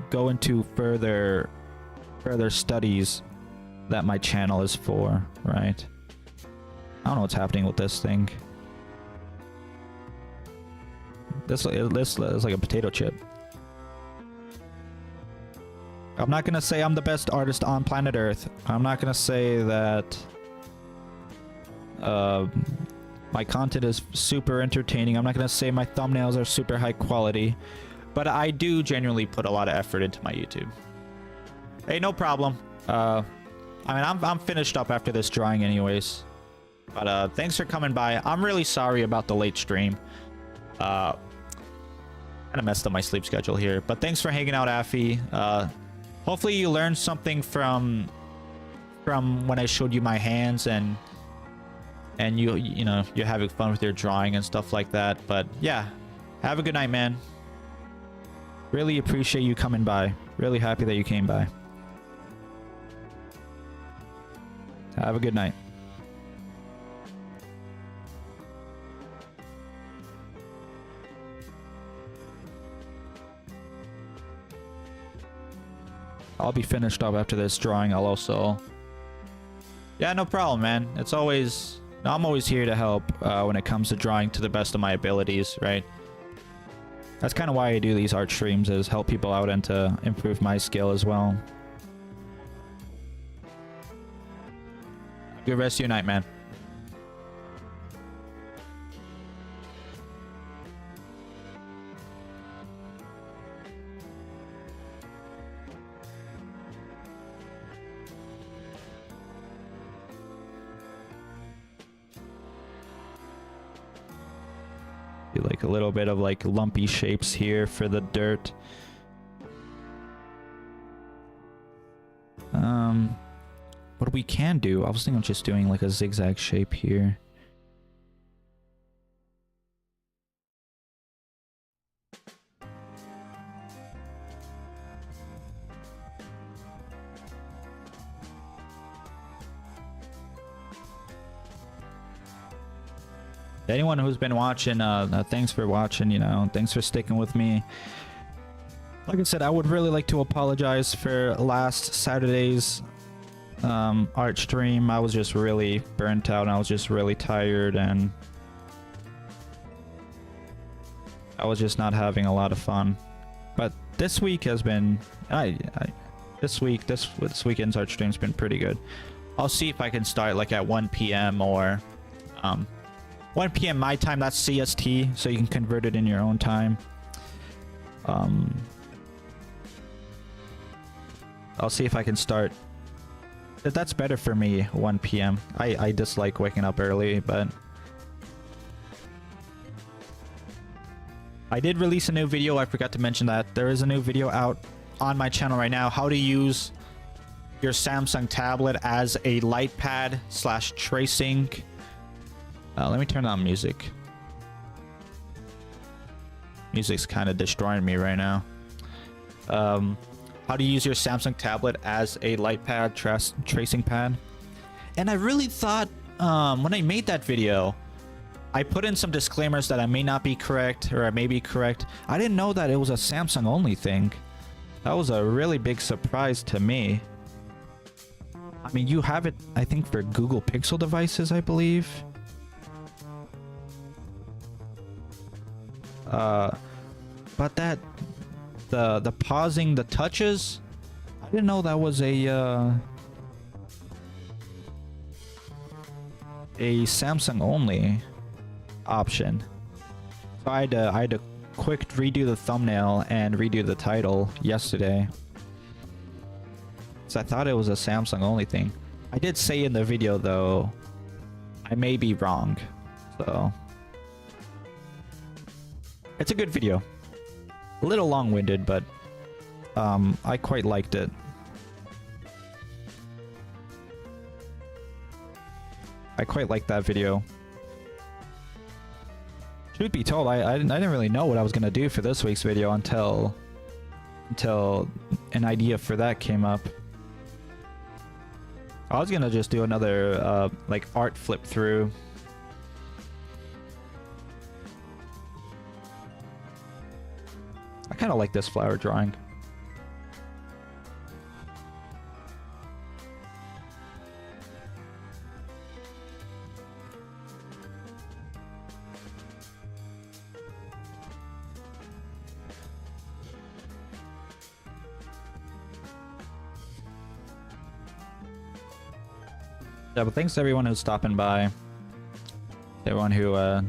Speaker 1: go into further studies that my channel is for, right? I don't know what's happening with this thing. This is like a potato chip. I'm not gonna say I'm the best artist on planet Earth. I'm not gonna say that my content is super entertaining. I'm not gonna say my thumbnails are super high quality, but I do genuinely put a lot of effort into my YouTube. Hey, no problem. I mean, I'm finished up after this drawing anyways. But thanks for coming by. I'm really sorry about the late stream. Kind of messed up my sleep schedule here. But thanks for hanging out, Affy. Hopefully you learned something from when I showed you my hands, and you know, you're having fun with your drawing and stuff like that. But yeah, have a good night, man. Really appreciate you coming by. Really happy that you came by. Have a good night. I'll be finished up after this drawing. I'll also... Yeah, no problem, man. It's always... I'm always here to help when it comes to drawing to the best of my abilities, right? That's kind of why I do these art streams, is help people out and to improve my skill as well. Good rest of your night, man. Do like a little bit of like lumpy shapes here for the dirt. What we can do, I was thinking of just doing like a zigzag shape here. Anyone who's been watching, thanks for watching, you know, thanks for sticking with me. Like I said, I would really like to apologize for last Saturday's art stream. I was just really burnt out and I was just really tired, and I was just not having a lot of fun. But this week has been, this weekend's art stream's been pretty good. I'll see if I can start like at 1 p.m. or 1 p.m. my time. That's CST, so you can convert it in your own time. I'll see if I can start. That's better for me, 1 p.m. I dislike waking up early, but I did release a new video. I forgot to mention that. There is a new video out on my channel right now. How to use your Samsung tablet as a light pad / tracing. Let me turn on music. Music's kind of destroying me right now. How to use your Samsung tablet as a light pad tracing pad. And I really thought when I made that video, I put in some disclaimers that I may not be correct or I may be correct. I didn't know that it was a Samsung only thing. That was a really big surprise to me. I mean, you have it, I think, for Google Pixel devices, I believe. But that the pausing the touches, I didn't know that was a Samsung only option. So I had to quick redo the thumbnail and redo the title yesterday. So I thought it was a Samsung only thing. I did say in the video though, I may be wrong. So it's a good video. A little long-winded, but I quite liked it. I quite liked that video. Truth be told, I didn't really know what I was gonna do for this week's video until an idea for that came up. I was gonna just do another like art flip through. I kind of like this flower drawing. Yeah, but thanks to everyone who's stopping by. Everyone who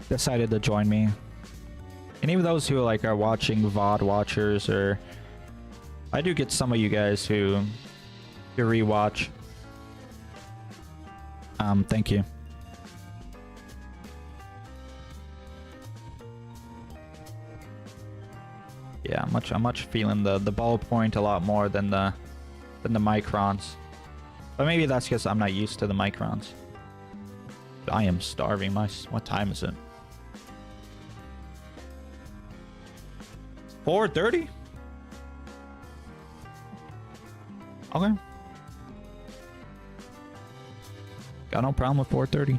Speaker 1: decided to join me. And even those who like are watching VOD watchers, or I do get some of you guys who rewatch. Thank you. Yeah, I'm much feeling the ballpoint a lot more than the microns. But maybe that's because I'm not used to the microns. I am starving. What time is it? 4:30? Okay. Got no problem with 4:30.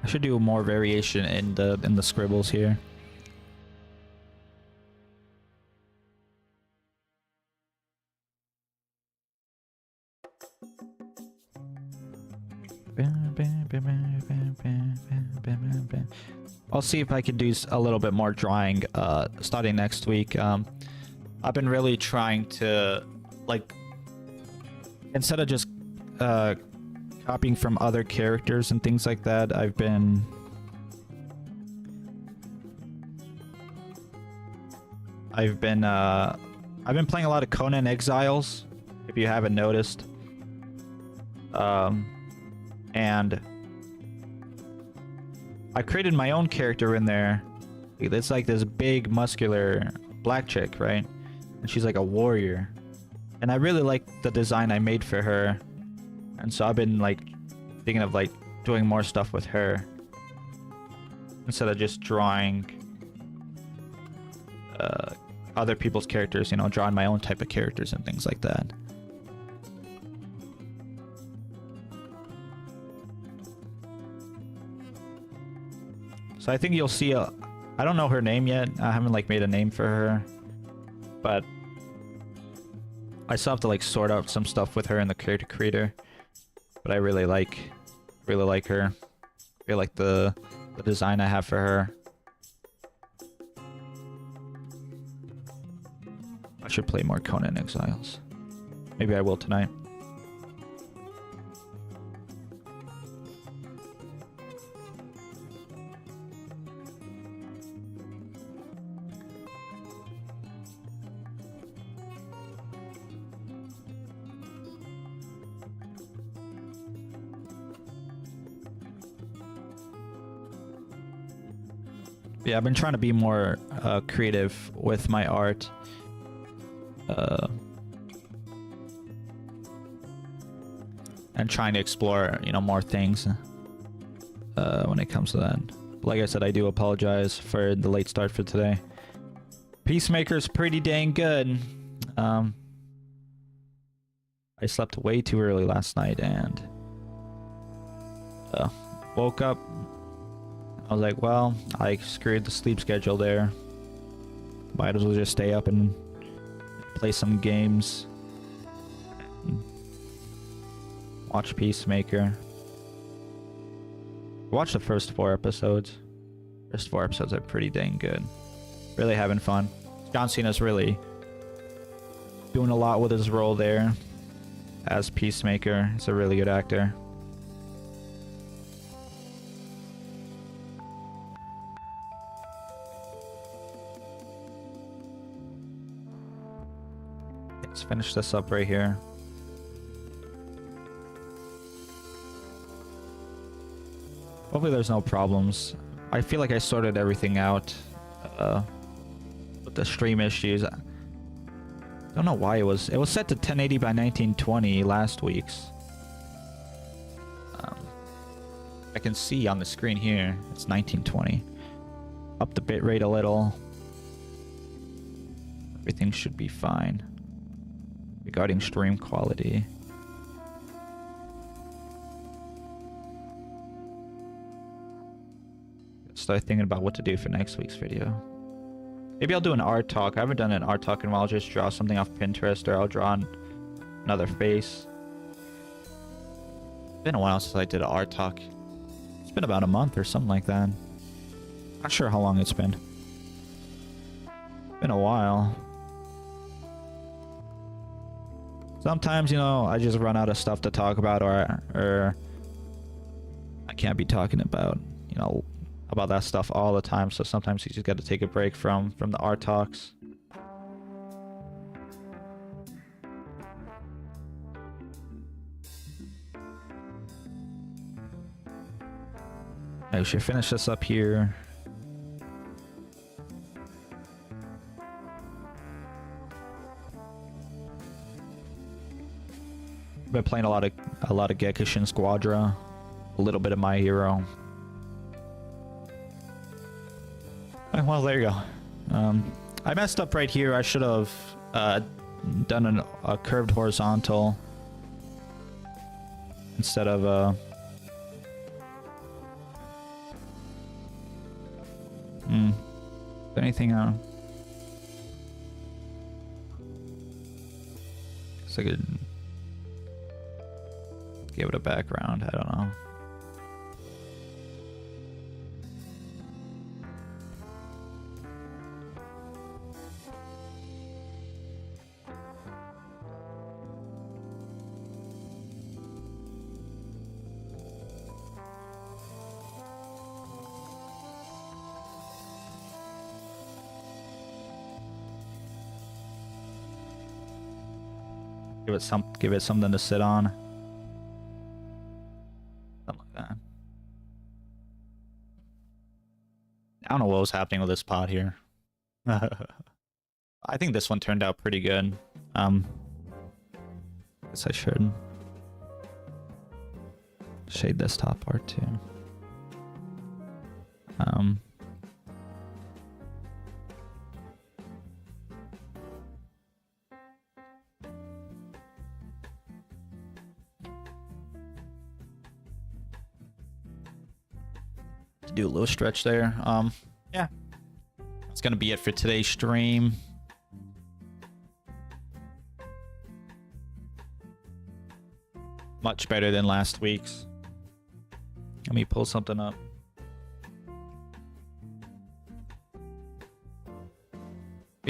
Speaker 1: I should do more variation in the scribbles here. I'll see if I can do a little bit more drawing starting next week. I've been really trying to, like, instead of just copying from other characters and things like that, I've been playing a lot of Conan Exiles, if you haven't noticed. And I created my own character in there. It's like this big muscular black chick, right? And she's like a warrior. And I really like the design I made for her. And so I've been like thinking of like doing more stuff with her instead of just drawing other people's characters, you know, drawing my own type of characters and things like that. So I think you'll see I don't know her name yet. I haven't like made a name for her, but I still have to like sort out some stuff with her in the character creator. But I really like her. I feel like the the design I have for her. I should play more Conan Exiles. Maybe I will tonight. Yeah, I've been trying to be more creative with my art. And trying to explore, you know, more things when it comes to that. Like I said, I do apologize for the late start for today. Peacemaker's pretty dang good. I slept way too early last night and woke up. I was like, well, I screwed the sleep schedule there. Might as well just stay up and play some games. Watch Peacemaker. Watch the first 4 episodes. First 4 episodes are pretty dang good. Really having fun. John Cena's really doing a lot with his role there as Peacemaker. He's a really good actor. Let's finish this up right here. Hopefully there's no problems. I feel like I sorted everything out with the stream issues. I don't know why it was set to 1080 by 1920 last week's. I can see on the screen here it's 1920. Up the bitrate a little. Everything should be fine regarding stream quality. Start thinking about what to do for next week's video. Maybe I'll do an art talk. I haven't done an art talk in a while. I'll just draw something off Pinterest, or I'll draw another face. It's been a while since I did an art talk. It's been about a month or something like that. Not sure how long it's been. Been a while. Sometimes, you know, I just run out of stuff to talk about, or I can't be talking about, you know, about that stuff all the time, so sometimes you just got to take a break from the art talks. I should finish this up here. Been playing a lot of Gekishin Squadra, a little bit of My Hero. Well, there you go. I messed up right here. I should have done a curved horizontal instead of anything I guess I could give it a background. I don't know. Give it something to sit on. Something like that. I don't know what was happening with this pot here. I think this one turned out pretty good. Guess I should shade this top part too. Do a little stretch there. Yeah, that's gonna be it for today's stream. Much better than last week's. Let me pull something up.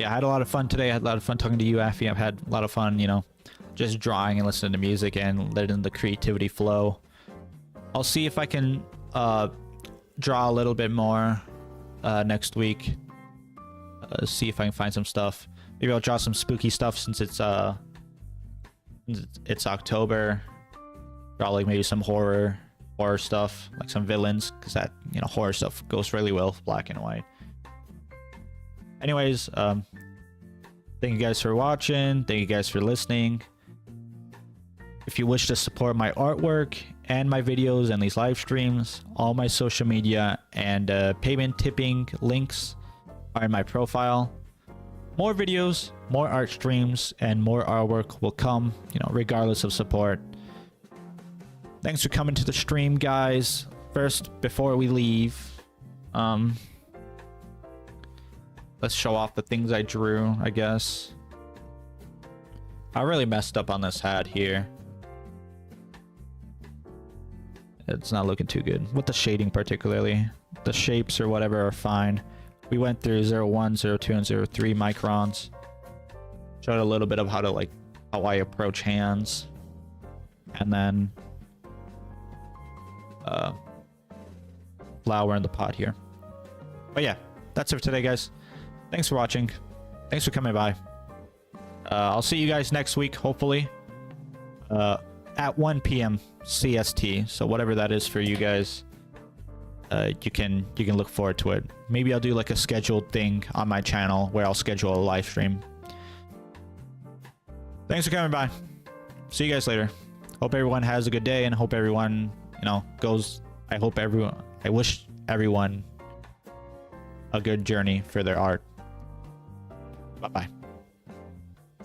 Speaker 1: Yeah, I had a lot of fun today. I had a lot of fun talking to you, Affy. I've had a lot of fun, you know, just drawing and listening to music and letting the creativity flow. I'll see if I can draw a little bit more next week. See if I can find some stuff. Maybe I'll draw some spooky stuff since it's October. Draw like maybe some horror stuff, like some villains, because that, you know, horror stuff goes really well with black and white. Anyways, thank you guys for watching. Thank you guys for listening. If you wish to support my artwork and my videos and these live streams, all my social media and payment tipping links are in my profile. More videos, more art streams, and more artwork will come, you know, regardless of support. Thanks for coming to the stream, guys. First, before we leave, let's show off the things I drew, I guess. I really messed up on this hat here. It's not looking too good. With the shading particularly. The shapes or whatever are fine. We went through 01, 02, and 03 microns. Showed a little bit of how I approach hands. And then flower in the pot here. But yeah, that's it for today, guys. Thanks for watching. Thanks for coming by. I'll see you guys next week, hopefully. At 1 p.m. CST. So whatever that is for you guys, you can look forward to it. Maybe I'll do like a scheduled thing on my channel where I'll schedule a live stream. Thanks for coming by. See you guys later. Hope everyone has a good day, and hope everyone, you know, I wish everyone a good journey for their art. Bye-bye.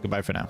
Speaker 1: Goodbye for now.